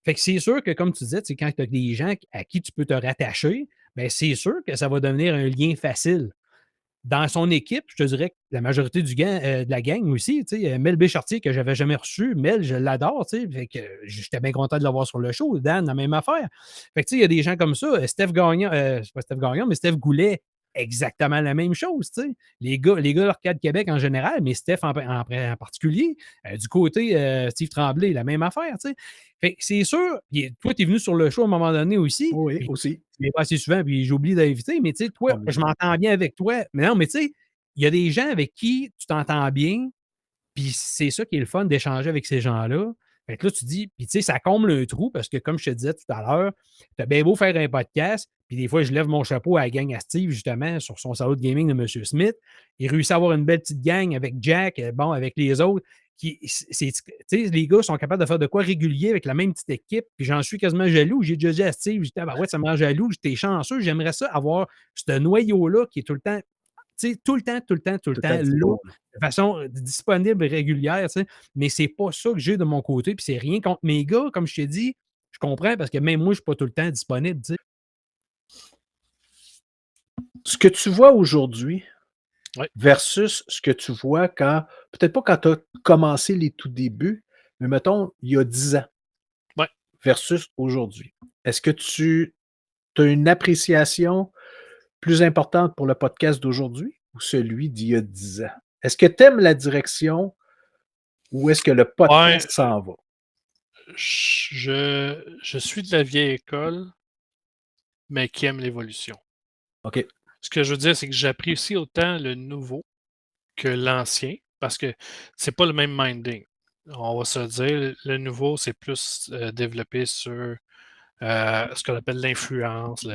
Fait que c'est sûr que, comme tu disais, quand tu as des gens à qui tu peux te rattacher, ben c'est sûr que ça va devenir un lien facile. Dans son équipe, je te dirais que la majorité de la gang aussi, Mel Béchartier, que je n'avais jamais reçu, Mel, je l'adore, fait que j'étais bien content de l'avoir sur le show. Dan, la même affaire. Fait que il y a des gens comme ça. Steph Gagnon, c'est pas Steph Gagnon, mais Steph Goulet, exactement la même chose. Les gars d'Arcade Québec en général, mais Steph en particulier. Du côté Steve Tremblay, la même affaire. Fait que c'est sûr, toi, tu es venu sur le show à un moment donné aussi. Oui, aussi. Tu n'es pas assez souvent, puis j'oublie d'inviter, mais toi, je m'entends bien avec toi. Mais non, mais il y a des gens avec qui tu t'entends bien, puis c'est ça qui est le fun d'échanger avec ces gens-là. Fait que là, tu dis, puis ça comble un trou parce que, comme je te disais tout à l'heure, tu as bien beau faire un podcast, puis des fois, je lève mon chapeau à la gang à Steve, justement, sur son salon de gaming de M. Smith. Il réussit à avoir une belle petite gang avec Jack, avec les autres. Les gars sont capables de faire de quoi régulier avec la même petite équipe, puis j'en suis quasiment jaloux. J'ai déjà dit à Steve, j'étais, ouais, ça me rend jaloux, j'étais chanceux, j'aimerais ça avoir ce noyau-là qui est tout le temps, tout le temps là, de façon disponible et régulière, mais c'est pas ça que j'ai de mon côté, puis c'est rien contre mes gars, comme je t'ai dit, je comprends, parce que même moi, je suis pas tout le temps disponible, Ce que tu vois aujourd'hui versus ce que tu vois peut-être pas quand tu as commencé les tout débuts, mais mettons, il y a 10 ans versus aujourd'hui. Est-ce que tu as une appréciation plus importante pour le podcast d'aujourd'hui ou celui d'il y a 10 ans? Est-ce que tu aimes la direction ou est-ce que le podcast s'en va? Je suis de la vieille école, mais qui aime l'évolution. OK. Ce que je veux dire, c'est que j'apprécie autant le nouveau que l'ancien, parce que c'est pas le même minding. On va se dire, le nouveau, c'est plus développé sur ce qu'on appelle l'influence,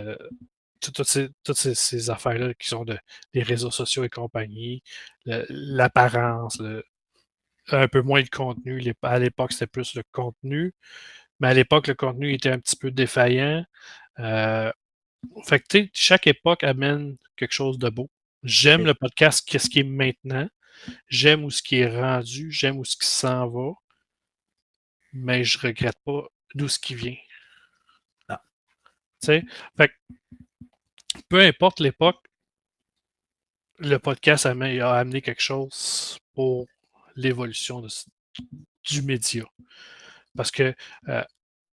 toutes ces affaires-là qui sont des réseaux sociaux et compagnie, l'apparence, un peu moins le contenu. À l'époque, c'était plus le contenu, mais à l'époque, le contenu était un petit peu défaillant. Fait que, chaque époque amène quelque chose de beau. J'aime le podcast, qu'est-ce qui est maintenant. J'aime où ce qui est rendu. J'aime où ce qui s'en va. Mais je regrette pas d'où ce qui vient. Fait que, peu importe l'époque, le podcast a amené quelque chose pour l'évolution du média. Parce que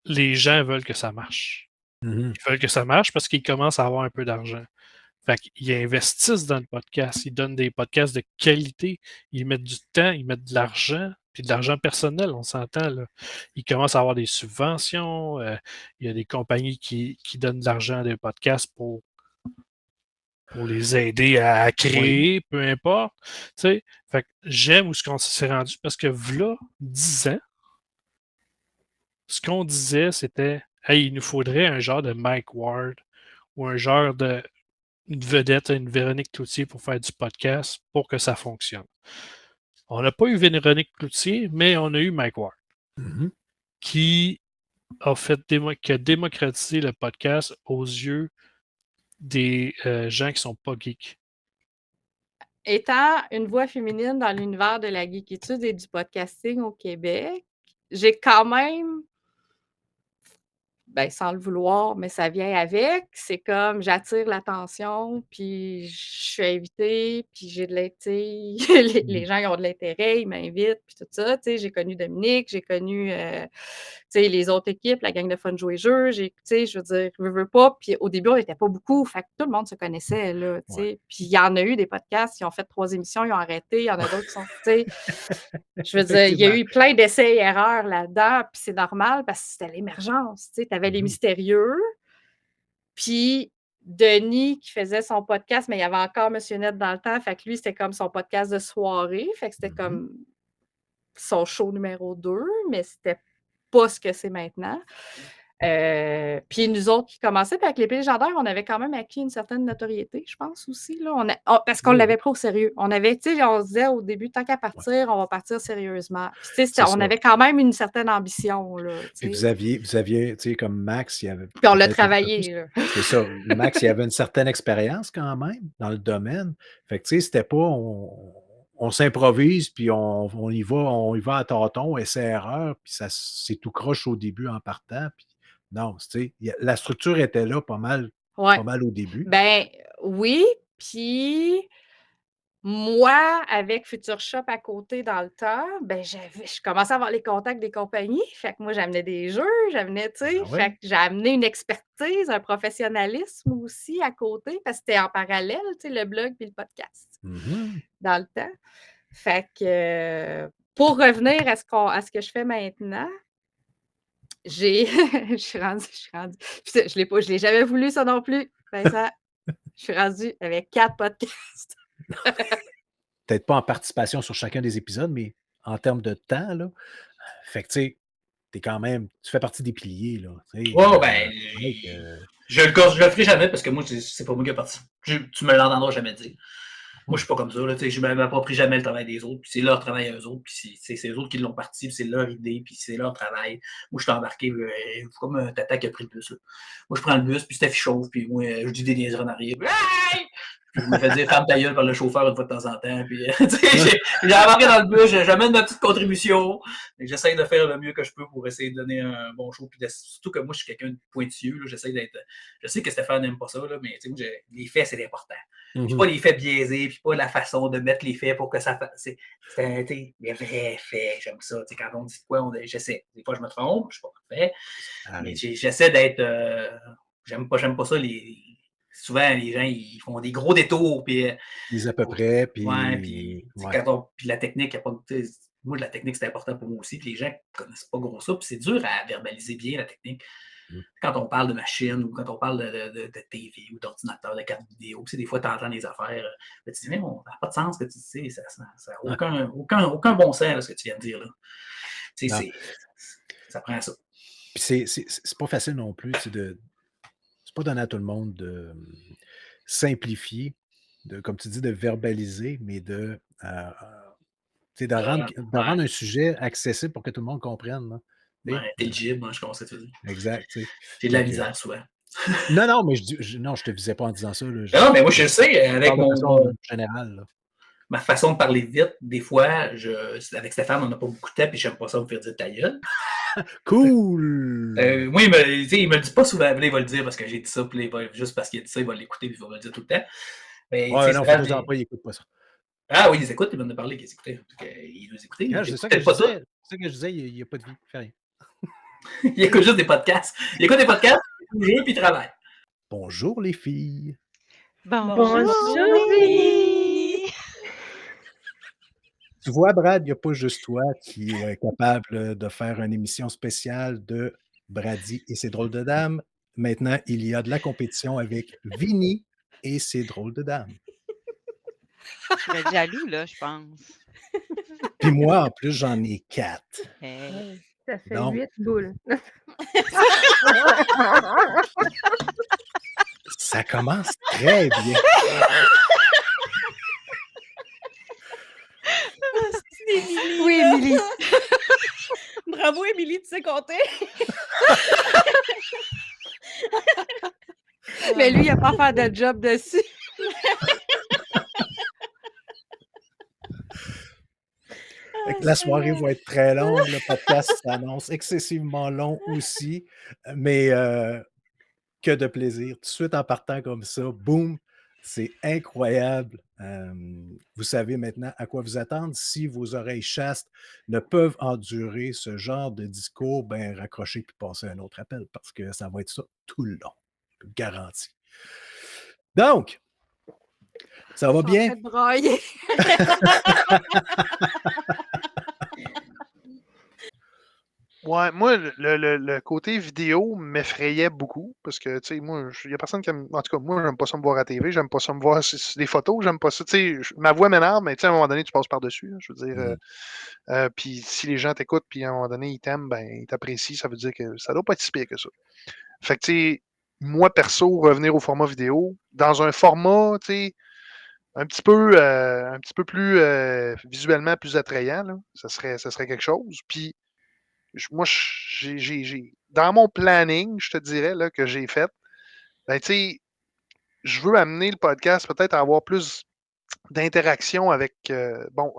les gens veulent que ça marche. Ils veulent que ça marche parce qu'ils commencent à avoir un peu d'argent. Fait qu'ils investissent dans le podcast. Ils donnent des podcasts de qualité. Ils mettent du temps, ils mettent de l'argent, puis de l'argent personnel, on s'entend. Là. Ils commencent à avoir des subventions. Il y a des compagnies qui donnent de l'argent à des podcasts pour les aider à créer, peu importe. Fait que j'aime où ce qu'on s'est rendu parce que là, 10 ans, ce qu'on disait, c'était hey, il nous faudrait un genre de Mike Ward ou un genre de une vedette, une Véronique Cloutier pour faire du podcast pour que ça fonctionne. On n'a pas eu Véronique Cloutier, mais on a eu Mike Ward qui a démocratisé le podcast aux yeux des gens qui ne sont pas geeks. Étant une voix féminine dans l'univers de la geekitude et du podcasting au Québec, j'ai quand même, sans le vouloir, mais ça vient avec, c'est comme j'attire l'attention, puis je suis invitée, puis j'ai de l'intérêt, les gens ils ont de l'intérêt, ils m'invitent, puis tout ça. J'ai connu Dominique, j'ai connu les autres équipes, la gang de Fun Jouer Jeux, je veux dire, je veux pas. Puis au début, on n'était pas beaucoup, fait que tout le monde se connaissait, là, Puis il y en a eu des podcasts, ils ont fait 3 émissions, ils ont arrêté, il y en a d'autres qui sont, je veux dire, il y a eu plein d'essais et erreurs là-dedans, puis c'est normal parce que c'était l'émergence, tu avais les mystérieux, puis Denis qui faisait son podcast, mais il y avait encore Monsieur Net dans le temps, fait que lui, c'était comme son podcast de soirée, fait que c'était comme son show numéro 2, mais c'était pas ce que c'est maintenant. Puis nous autres qui commençaient, puis avec l'épée légendaire, on avait quand même acquis une certaine notoriété, je pense aussi. Là. Parce qu'on Oui, l'avait oui. pris au sérieux. On se disait au début, tant qu'à partir, on va partir sérieusement. Puis, tu sais, C'est on ça. avait quand même une certaine ambition. Là, Puis tu sais. vous aviez, tu sais, comme Max, il y avait Puis on l'a peut-être un peu plus. travaillé. Là. C'est ça. Max, il avait une certaine expérience quand même dans le domaine. Fait que, tu sais, c'était pas on s'improvise, puis on y va à tâtons, essai-erreur, puis c'est tout croche au début en partant. Puis non, tu sais, la structure était là pas mal Ouais. au début. Ben oui, puis moi, avec Future Shop à côté dans le temps, ben je commençais à avoir les contacts des compagnies. Fait que moi, j'amenais des jeux, tu sais. Ah Fait ouais. que j'ai amené une expertise, un professionnalisme aussi à côté, parce que c'était en parallèle, tu sais, le blog puis le podcast Mhm. dans le temps. Fait que pour revenir à ce que je fais maintenant, je suis rendue. Puis ça, je l'ai jamais voulu, ça non plus. Vincent, je suis rendue avec 4 podcasts. Peut-être pas en participation sur chacun des épisodes, mais en termes de temps, là. Fait que, tu sais, tu fais partie des piliers, là. Tu sais, Ouais, ben, Mike, je le ferai jamais parce que moi, c'est pas moi qui ai parti. Tu me l'entendras jamais dire. Moi, je suis pas comme ça. Là, je ne m'approprie jamais le travail des autres. Puis c'est leur travail à eux autres. Puis c'est eux autres qui l'ont parti. Puis c'est leur idée. Puis c'est leur travail. Moi, je suis embarqué comme un tata qui a pris le bus. Là. Moi, je prends le bus. Puis Steph chauffe. Puis moi, je dis des niaiseries en arrière. Puis je me fais dire ferme ta gueule par le chauffeur une fois de temps en temps. Puis j'ai embarqué dans le bus. J'amène ma petite contribution. J'essaie de faire le mieux que je peux pour essayer de donner un bon show. Puis surtout que moi, je suis quelqu'un de pointilleux. J'essaie d'être. Je sais que Stéphane n'aime pas ça. Là, mais moi, les faits, c'est important. Puis pas les faits biaisés, puis pas la façon de mettre les faits pour que ça fasse. C'est les vrais faits, j'aime ça. Quand on dit quoi, j'essaie. Des fois, je me trompe, je ne suis pas parfait. Mais j'essaie d'être. J'aime pas ça. Souvent, les gens, ils font des gros détours. Puis, à peu près. Puis, ouais, puis la technique, moi, la technique, c'est important pour moi aussi. Puis les gens ne connaissent pas gros ça. Puis c'est dur à verbaliser bien la technique. Quand on parle de machine ou quand on parle de TV ou d'ordinateur, de carte vidéo, des fois, tu entends des affaires. Tu te dis, mais bon, ça n'a pas de sens ce que tu dis. Ça n'a aucun bon sens là, ce que tu viens de dire. Là. Ça prend ça. Puis c'est pas facile non plus. C'est pas donné à tout le monde de simplifier, comme tu dis, de verbaliser, mais de rendre un sujet accessible pour que tout le monde comprenne. Là. Intelligible, je commence à te dire. Exact. J'ai de la misère souvent. Non, mais je te visais pas en disant ça. Là, non, mais moi, je le sais, avec général. Ma façon de parler vite, des fois, avec Stéphane, on n'a pas beaucoup de temps, et j'aime pas ça me faire dire ta gueule. Cool! Moi, il me le dit pas souvent, il va le dire parce que j'ai dit ça, puis juste parce qu'il a dit ça, il va l'écouter, puis il va me le dire tout le temps. Mais, non, faut pas, il écoute pas ça. Ah oui, ils écoutent, ils viennent de parler qu'ils écoutaient. Ils nous écoutaient. C'est ça que je disais, il n'y a pas de vie, il fait rien. Il écoute juste des podcasts. Il écoute des podcasts, il joue, puis il travaille. Bonjour les filles. Bonjour les filles. Tu vois, Brad, il n'y a pas juste toi qui est capable de faire une émission spéciale de Brady et ses drôles de dames. Maintenant, il y a de la compétition avec Vinny et ses drôles de dames. Je vais être jaloux, là, je pense. Puis moi, en plus, j'en ai 4. Hey. Ça fait 8 boules. Ça commence très bien. Oui, Émilie. Bravo, Émilie, tu sais compter. Mais lui, il n'a pas à faire de job dessus. La soirée va être très longue. Le podcast s'annonce excessivement long aussi. Mais que de plaisir. Tout de suite en partant comme ça, boum, c'est incroyable. Vous savez maintenant à quoi vous attendre. Si vos oreilles chastes ne peuvent endurer ce genre de discours, ben raccrochez puis passez un autre appel parce que ça va être ça tout le long. Garanti. Donc, ça va bien? En train de brailler. Ouais, moi, le côté vidéo m'effrayait beaucoup parce que, tu sais, moi, il n'y a personne qui aime. En tout cas, moi, j'aime pas ça me voir à TV, j'aime pas ça me voir sur des photos, j'aime pas ça. Tu sais, ma voix m'énerve, mais tu sais, à un moment donné, tu passes par-dessus. Là, je veux dire, puis si les gens t'écoutent, puis à un moment donné, ils t'aiment, ben, ils t'apprécient, ça veut dire que ça doit pas être si pire que ça. Fait que, tu sais, moi, perso, revenir au format vidéo, dans un format, tu sais, un petit peu plus visuellement plus attrayant, là, ça serait quelque chose. Puis, moi, dans mon planning, je te dirais, là, que j'ai fait, ben, tu sais, je veux amener le podcast peut-être à avoir plus d'interaction avec,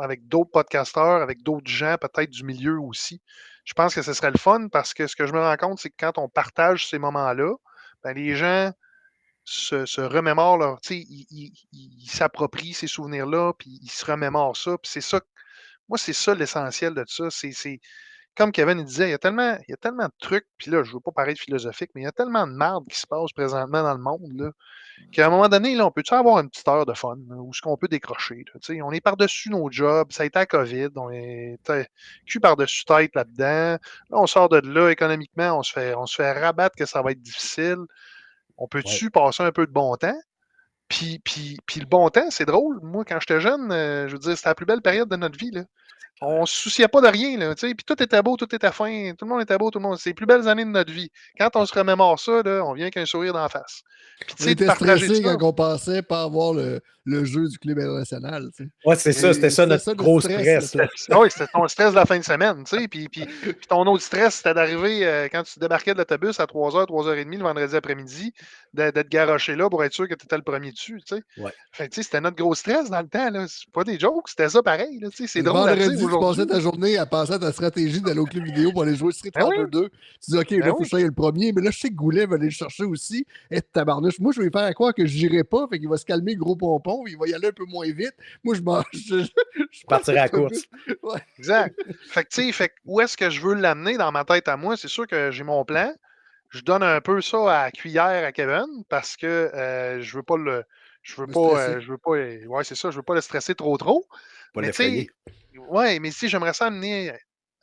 avec d'autres podcasteurs, avec d'autres gens, peut-être du milieu aussi. Je pense que ce serait le fun parce que ce que je me rends compte, c'est que quand on partage ces moments-là, ben, les gens se remémorent leur, tu sais, ils s'approprient ces souvenirs-là, puis ils se remémorent ça. Puis c'est ça, moi, c'est ça l'essentiel de ça. C'est comme Kevin il disait, il y a tellement de trucs, puis là, je ne veux pas paraître philosophique, mais il y a tellement de merde qui se passe présentement dans le monde, là, qu'à un moment donné, là, on peut-tu avoir une petite heure de fun, là, où est-ce qu'on peut décrocher? Là, tu sais, on est par-dessus nos jobs, ça a été la COVID, on est cul par-dessus tête là-dedans. Là, on sort de là, économiquement, on se fait rabattre que ça va être difficile. On peut-tu passer un peu de bon temps? Puis le bon temps, c'est drôle. Moi, quand j'étais jeune, je veux dire, c'était la plus belle période de notre vie, là. On ne se souciait pas de rien, là, tu sais, puis tout était beau, tout était fin, tout le monde était beau, tout le monde. C'est les plus belles années de notre vie. Quand on se remémore ça, là, on vient avec un sourire d'en face. Puis, tu On sais, de était partager stressé ça. quand on pensait pas avoir le jeu du club international. Tu sais. Ouais, c'est ça, c'était ça notre gros stress. Là. Oui, c'était ton stress de la fin de semaine, tu sais. Puis ton autre stress, c'était d'arriver quand tu débarquais de l'autobus à 3h, 3h30 le vendredi après-midi, d'être garoché là pour être sûr que tu étais le premier dessus, tu sais. Ouais. Fait que, tu sais, c'était notre gros stress dans le temps, là. C'est pas des jokes, c'était ça pareil, là, tu sais. C'est Le drôle à dire vendredi, tu aujourd'hui. passais ta journée à penser à ta stratégie d'aller au club vidéo pour aller jouer Street Ben oui. Fighter 2. Tu dis, OK, là, Ben faut que oui. je sois le premier, mais là, je sais que Goulet va aller le chercher aussi. Et tabarnouche, moi, je vais lui faire croire que je n'irai pas, fait qu'il va se calmer, gros pompon, il va y aller un peu moins vite. Moi, je partirai à la course. Ouais. Exact. Fait que, tu sais, où est-ce que je veux l'amener dans ma tête à moi? C'est sûr que j'ai mon plan. Je donne un peu ça à la cuillère à Kevin parce que je veux pas le. Je veux pas. Ouais, c'est ça, je veux pas le stresser trop. Pas Mais tu sais, l'effrayer. ouais, mais si j'aimerais ça amener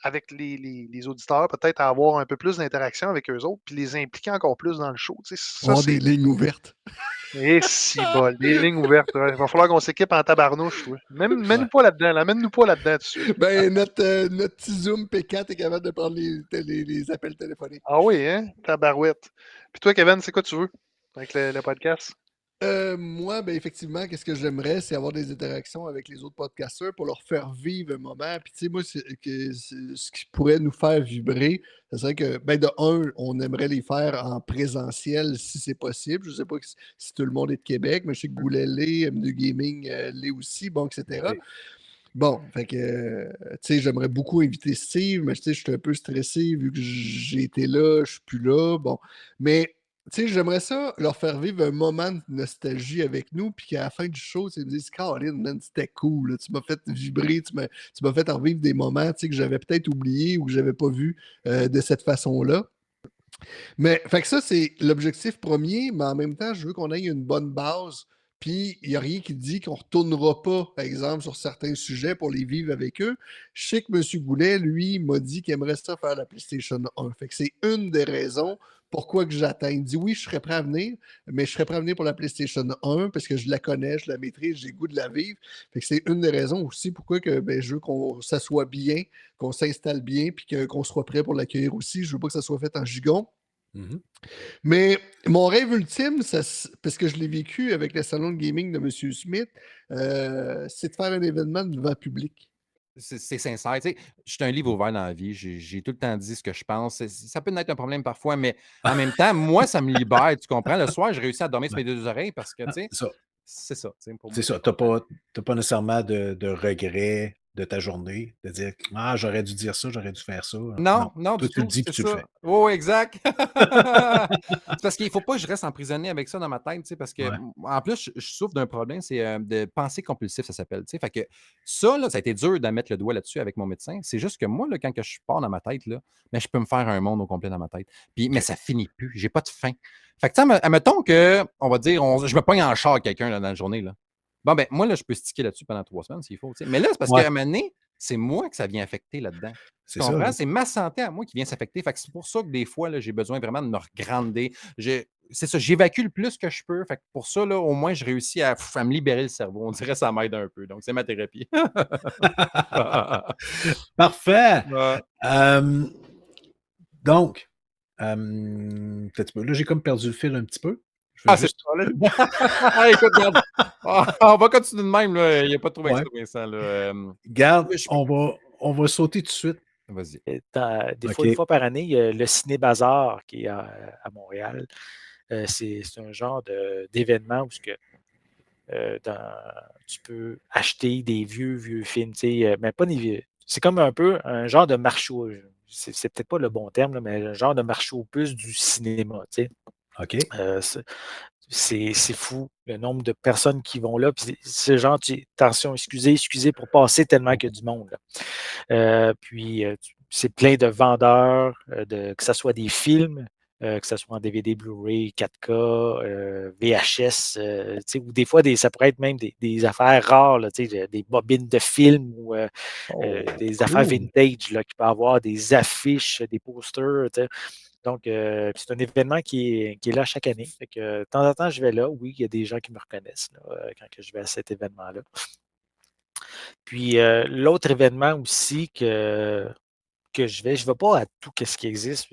avec les auditeurs, peut-être à avoir un peu plus d'interaction avec eux autres, puis les impliquer encore plus dans le show. Tu sais, ça, Avoir c'est. des lignes ouvertes. Et si bol, des lignes ouvertes. Ouais. Il va falloir qu'on s'équipe en tabarnouche. Ouais. Mène-nous pas là-dedans. Amène-nous pas là-dedans tout de suite. Ben, notre petit Zoom P4 est capable de prendre les appels téléphoniques. Ah oui, hein? Tabarouette. Puis toi, Kevin, c'est quoi tu veux avec le podcast? Moi, ben effectivement, qu'est-ce que j'aimerais, c'est avoir des interactions avec les autres podcasteurs pour leur faire vivre un moment. Puis, tu sais, moi, ce qui pourrait nous faire vibrer, ce serait que, ben, de un, on aimerait les faire en présentiel si c'est possible. Je ne sais pas si tout le monde est de Québec, mais je sais que Goulet l'est, M2 Gaming l'est aussi, bon, etc. Oui. Bon, fait que, tu sais, j'aimerais beaucoup inviter Steve, mais tu sais, je suis un peu stressé vu que j'ai été là, je suis plus là, bon. Mais, tu sais, j'aimerais ça leur faire vivre un moment de nostalgie avec nous, puis qu'à la fin du show, ils me disent, Caroline, man, c'était cool, là, tu m'as fait vibrer, tu m'as fait revivre des moments, tu sais, que j'avais peut-être oubliés ou que j'avais pas vu de cette façon-là. Mais, fait que ça, c'est l'objectif premier, mais en même temps, je veux qu'on ait une bonne base. Puis, il n'y a rien qui dit qu'on ne retournera pas, par exemple, sur certains sujets pour les vivre avec eux. Je sais que M. Goulet, lui, m'a dit qu'il aimerait ça faire la PlayStation 1. Fait que c'est une des raisons pourquoi que j'attends. Il me dit oui, je serais prêt à venir, mais je serais prêt à venir pour la PlayStation 1 parce que je la connais, je la maîtrise, j'ai le goût de la vivre. Fait que c'est une des raisons aussi pourquoi que, ben, je veux qu'on s'assoie bien, qu'on s'installe bien, puis qu'on soit prêt pour l'accueillir aussi. Je veux pas que ça soit fait en gigon. Mais mon rêve ultime, parce que je l'ai vécu avec le salon de gaming de M. Smith, c'est de faire un événement devant public. C'est sincère. Tu sais, je suis un livre ouvert dans la vie. J'ai tout le temps dit ce que je pense. Ça peut être un problème parfois, mais en même temps, moi, ça me libère. Tu comprends? Le soir, j'ai réussi à dormir sur mes deux oreilles parce que, tu sais, c'est ça. Tu sais, pour moi, C'est ça. Tu n'as pas nécessairement de regrets de ta journée, de dire ah, j'aurais dû dire ça, j'aurais dû faire ça. Non, Toi, du tu le tout. dis puis C'est tu le ça. fais. Oui, exact. C'est parce qu'il ne faut pas que je reste emprisonné avec ça dans ma tête, tu sais, parce que, en plus, je souffre d'un problème, c'est de pensée compulsive, ça s'appelle. Tu sais. Fait que ça, là, ça a été dur de mettre le doigt là-dessus avec mon médecin. C'est juste que moi, là, quand que je pars dans ma tête, là, mais je peux me faire un monde au complet dans ma tête. Puis, mais ça finit plus. J'ai pas de fin. Fait que, tu sais, admettons que, on va dire, je me pogne en char avec quelqu'un là, dans la journée. Là. Bon, ben, moi, là, je peux sticker là-dessus pendant 3 semaines s'il faut. Tu sais. Mais là, c'est parce qu'à un moment donné, c'est moi que ça vient affecter là-dedans. Tu C'est ça, comprends? là. C'est ma santé à moi qui vient s'affecter. Fait que c'est pour ça que des fois, là, j'ai besoin vraiment de me regrander. C'est ça, j'évacue le plus que je peux. Fait que pour ça, là, au moins, je réussis à me libérer le cerveau. On dirait que ça m'aide un peu. Donc, c'est ma thérapie. Parfait. Ouais. Donc, peut-être pas. Là, j'ai comme perdu le fil un petit peu. Je veux Ah, c'est juste. ça, là. Ah, écoute, regarde. On va continuer de même, là. Il n'y a pas de trouble avec Ouais. ça, Vincent, là. Garde, Je- on va sauter tout de suite. Vas-y. Des fois, OK. une fois par année, il y a le Ciné Bazar qui est à Montréal. C'est un genre d'événement où tu peux acheter des vieux films, tu sais, mais pas des vieux. C'est comme un peu un genre de marché c'est peut-être pas le bon terme, là, mais un genre de marché aux puces du cinéma, tu sais. OK. C'est fou le nombre de personnes qui vont là. Puis c'est genre, attention, excusez pour passer tellement qu'il y a du monde, là. C'est plein de vendeurs, que ce soit des films, que ce soit en DVD, Blu-ray, 4K, VHS, tu sais, ou des fois, ça pourrait être même des affaires rares, là, tu sais, des bobines de films ou des affaires cool. vintage là, qui peuvent avoir des affiches, des posters, tu sais. Donc, c'est un événement qui est là chaque année. Fait que, de temps en temps, je vais là. Oui, il y a des gens qui me reconnaissent là, quand que je vais à cet événement-là. Puis, l'autre événement aussi que je vais pas à tout ce qui existe.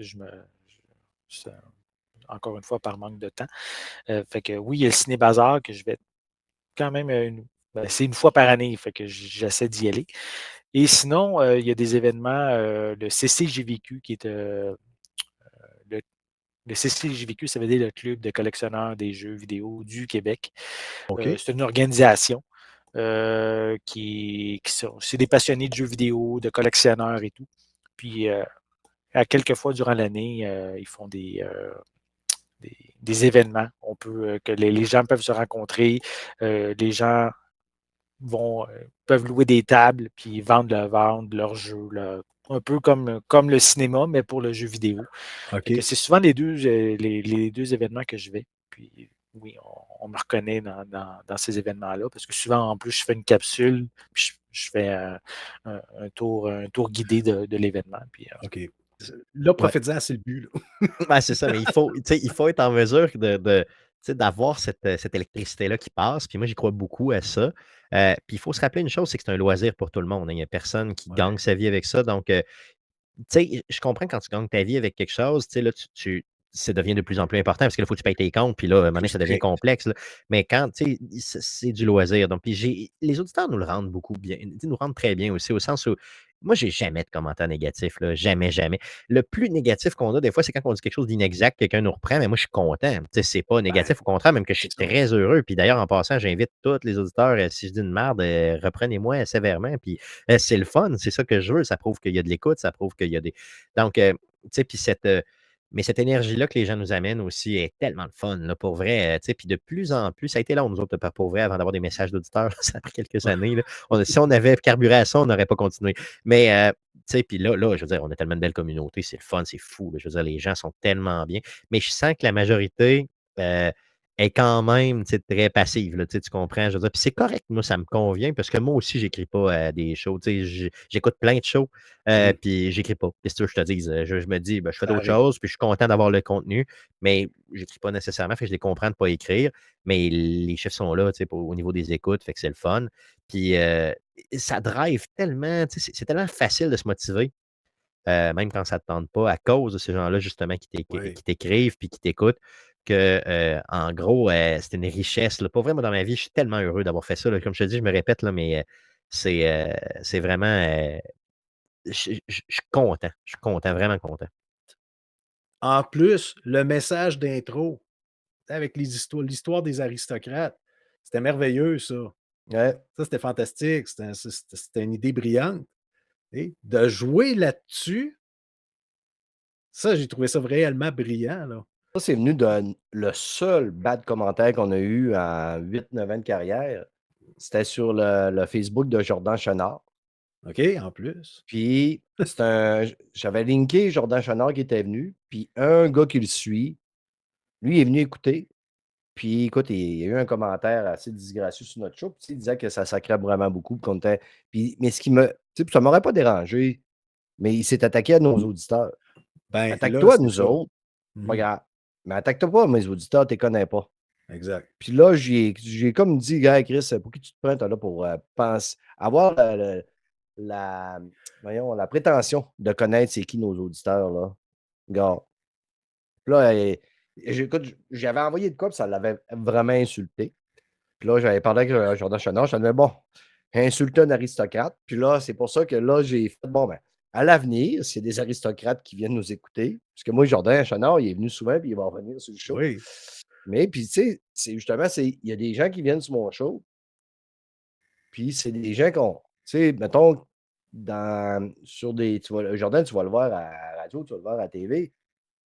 Encore une fois, par manque de temps. Fait que oui, il y a le Ciné Bazar que je vais quand même c'est une fois par année. Fait que j'essaie d'y aller. Et sinon, il y a des événements, le CCJVQ qui est le CCJVQ, ça veut dire le Club de collectionneurs des jeux vidéo du Québec. OK. C'est une organisation c'est des passionnés de jeux vidéo, de collectionneurs et tout. Puis, à quelques fois durant l'année, ils font des événements. Que les gens peuvent se rencontrer. Les gens peuvent louer des tables puis vendre leurs jeux. Un peu comme le cinéma, mais pour le jeu vidéo. OK. Fait que c'est souvent les deux événements que je vais. Puis oui, on me reconnaît dans ces événements-là parce que souvent, en plus, je fais une capsule, puis je fais un tour guidé de l'événement. Puis, OK. Là, ouais. prophétisant, c'est le but. Là. Ben, c'est ça, mais il faut être en mesure d'avoir cette électricité-là qui passe. Puis moi, j'y crois beaucoup à ça. Puis il faut se rappeler une chose, c'est que c'est un loisir pour tout le monde, hein. Il n'y a personne qui gagne sa vie avec ça. Donc, tu sais, je comprends quand tu gagnes ta vie avec quelque chose, tu sais, là, ça devient de plus en plus important parce que là, il faut que tu payes tes comptes, puis là, à un moment donné, ça devient complexe, là. Mais quand, tu sais, c'est du loisir. Donc, puis les auditeurs nous le rendent beaucoup bien, nous rendent très bien aussi, au sens où moi, j'ai jamais de commentaires négatifs, là, jamais, jamais. Le plus négatif qu'on a, des fois, c'est quand on dit quelque chose d'inexact, quelqu'un nous reprend, mais moi, je suis content. Tu sais, c'est pas négatif, au contraire, même que je suis très heureux. Puis d'ailleurs, en passant, j'invite tous les auditeurs, si je dis une merde, reprenez-moi sévèrement. Puis c'est le fun, c'est ça que je veux. Ça prouve qu'il y a de l'écoute, ça prouve qu'il y a des. Donc, tu sais, puis mais cette énergie-là que les gens nous amènent aussi est tellement le fun, là, pour vrai. Tu sais, puis de plus en plus, ça a été long, nous autres, pour vrai, avant d'avoir des messages d'auditeurs. Ça a pris quelques années. Là. Si on avait carburé à ça, on n'aurait pas continué. Mais, tu sais, puis là, je veux dire, on a tellement de belles communautés, c'est le fun, c'est fou. Là. Je veux dire, les gens sont tellement bien. Mais je sens que la majorité est quand même très passive. Là, tu comprends? Je veux dire, puis c'est correct, moi, ça me convient parce que moi aussi, j'écris pas des shows. J'écoute plein de shows, puis j'écris pas. Qu'est-ce que je te dis? Je me dis, ben, je fais d'autres choses, puis je suis content d'avoir le contenu, mais j'écris pas nécessairement, fait que je les comprends de pas écrire, mais les chiffres sont là au niveau des écoutes, fait que c'est le fun. Puis ça drive tellement, c'est tellement facile de se motiver. Même quand ça ne te tente pas, à cause de ces gens-là, justement, qui t'écrivent puis qui t'écoutent, que, en gros, c'est une richesse. Là. Pas vraiment dans ma vie, je suis tellement heureux d'avoir fait ça. Là. Comme je te dis, je me répète, là, mais c'est vraiment. Je suis content. Je suis content, vraiment content. En plus, le message d'intro avec l'histoire des aristocrates, c'était merveilleux, ça. Ça, c'était fantastique. C'était une idée brillante. Et de jouer là-dessus, ça, j'ai trouvé ça réellement brillant. Là. Ça, c'est venu de le seul bad commentaire qu'on a eu en 8-9 ans de carrière. C'était sur le Facebook de Jordan Chenard. OK, en plus. Puis, j'avais linké Jordan Chenard qui était venu, puis un gars qui le suit, lui est venu écouter, Puis écoute, il y a eu un commentaire assez disgracieux sur notre show. Puis, il disait que ça sacrait vraiment beaucoup. Mais ce qui me. Ça ne m'aurait pas dérangé, mais il s'est attaqué à nos auditeurs. Ben, là, Attaque-toi à c'est nous ça. autres. Pas grave. Mais attaque-toi pas à mes auditeurs, tu les connais pas. Exact. Puis là, j'ai comme dit, gars, Chris, pour qui tu te prends, t'es là pour avoir voyons, la prétention de connaître c'est qui nos auditeurs, là. Gars. Puis là, écoute, j'avais envoyé de quoi, puis ça l'avait vraiment insulté. Puis là, j'avais parlé avec Jordan Chenard, je disais, bon, insulter un aristocrate. Puis là, c'est pour ça que là, j'ai fait, bon, ben, à l'avenir, s'il y a des aristocrates qui viennent nous écouter, parce que moi, Jordan Chenard, il est venu souvent, puis il va revenir sur le show. Oui. Mais puis, tu sais, c'est justement, il y a des gens qui viennent sur mon show, puis c'est des gens qu'on, tu sais, mettons, Jordan, tu vas le voir à la radio, tu vas le voir à la TV,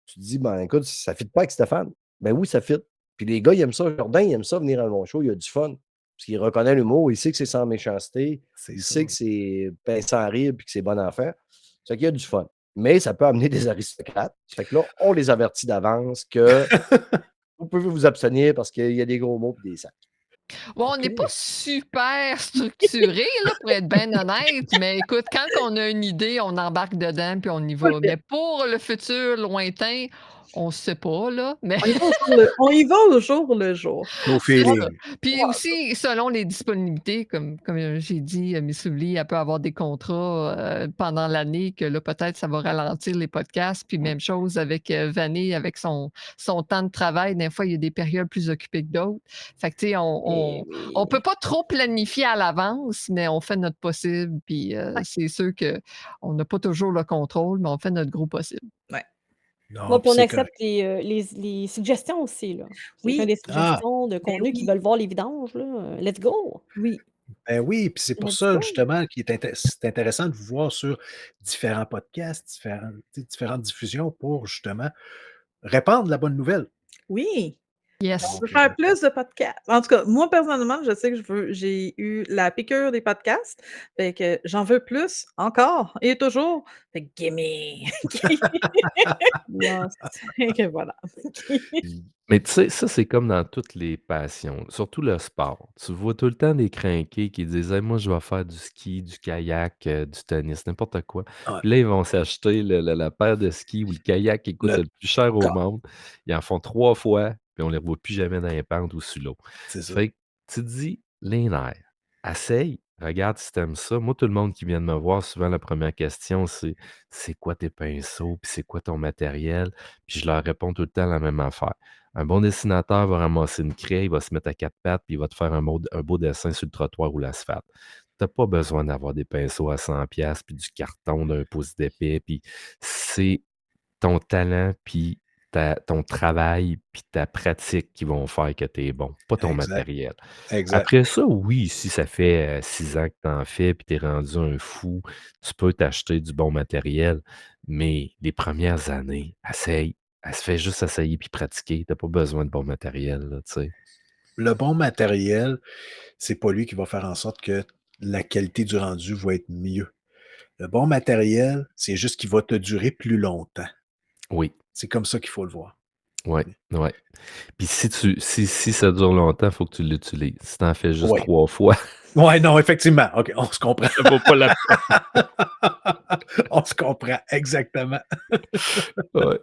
tu te dis, ben écoute, ça ne fit pas avec Stéphane. Ben oui, ça fit. Puis les gars, ils aiment ça. Jordan, il aime ça venir à mon show, il a du fun. Parce qu'il reconnaît l'humour, il sait que c'est sans méchanceté, il sait que c'est sans rire, puis que c'est bon enfant. C'est qu'il y a du fun. Mais ça peut amener des aristocrates. Fait que là, on les avertit d'avance que vous pouvez vous abstenir parce qu'il y a des gros mots et des sacs. Bon, on n'est pas super structuré, là, pour être bien honnête, mais écoute, quand on a une idée, on embarque dedans puis on y va. Mais pour le futur lointain, on ne sait pas, là. Mais... On y va au jour le jour. C'est ça. Puis aussi, selon les disponibilités, comme j'ai dit, Miss Oubli, elle peut avoir des contrats pendant l'année que là, peut-être, ça va ralentir les podcasts. Puis même chose avec Vanny, avec son temps de travail. Des fois, il y a des périodes plus occupées que d'autres. Fait que, tu sais, on ne peut pas trop planifier à l'avance, mais on fait notre possible. Puis c'est sûr qu'on n'a pas toujours le contrôle, mais on fait notre gros possible. Ouais. Non, Bon, puis on c'est accepte les suggestions aussi, là. Oui. Quelqu'un a des Ah, suggestions de contenu qui veulent voir les vidanges, là. Let's go! Oui. ben oui, puis c'est pour Let's ça, go! justement, c'est intéressant de vous voir sur différents podcasts, différentes diffusions pour, justement, répandre la bonne nouvelle. Oui. Yes. On veut faire plus de podcasts. En tout cas, moi, personnellement, je sais que j'ai eu la piqûre des podcasts. Fait que j'en veux plus, encore et toujours. Fait que gimme! Yes. Fait que voilà. Mais tu sais, ça, c'est comme dans toutes les passions, surtout le sport. Tu vois tout le temps des crinqués qui disent hey, moi, je vais faire du ski, du kayak, du tennis, n'importe quoi. Ouais. Puis là, ils vont s'acheter la paire de skis ou le kayak qui coûte Le le plus cher au corps. monde. Ils en font 3 fois, puis on ne les revoit plus jamais dans les pentes ou sur l'eau. C'est ça. Fait que tu te dis, les nerfs, essaye, regarde si t'aimes ça. Moi, tout le monde qui vient de me voir, souvent, la première question, c'est quoi tes pinceaux, puis c'est quoi ton matériel? Puis je leur réponds tout le temps la même affaire. Un bon dessinateur va ramasser une craie, il va se mettre à 4 pattes, puis il va te faire un beau dessin sur le trottoir ou l'asphalte. Tu n'as pas besoin d'avoir des pinceaux à 100$, puis du carton d'un pouce d'épais, puis c'est ton talent, puis ton travail, puis ta pratique qui vont faire que tu es bon, pas ton Exact. matériel. Exact. Après ça, oui, si ça fait 6 ans que tu en fais, puis tu es rendu un fou, tu peux t'acheter du bon matériel, mais les premières années, essaye. Elle se fait juste essayer puis pratiquer. Tu n'as pas besoin de bon matériel, là, tu sais. Le bon matériel, c'est pas lui qui va faire en sorte que la qualité du rendu va être mieux. Le bon matériel, c'est juste qu'il va te durer plus longtemps. Oui. C'est comme ça qu'il faut le voir. Oui, oui. Puis si ça dure longtemps, il faut que tu l'utilises. Si tu en fais juste Oui. 3 fois, Oui, non, effectivement. OK, on se comprend. ça vaut pas la peine. On se comprend, exactement. Ouais.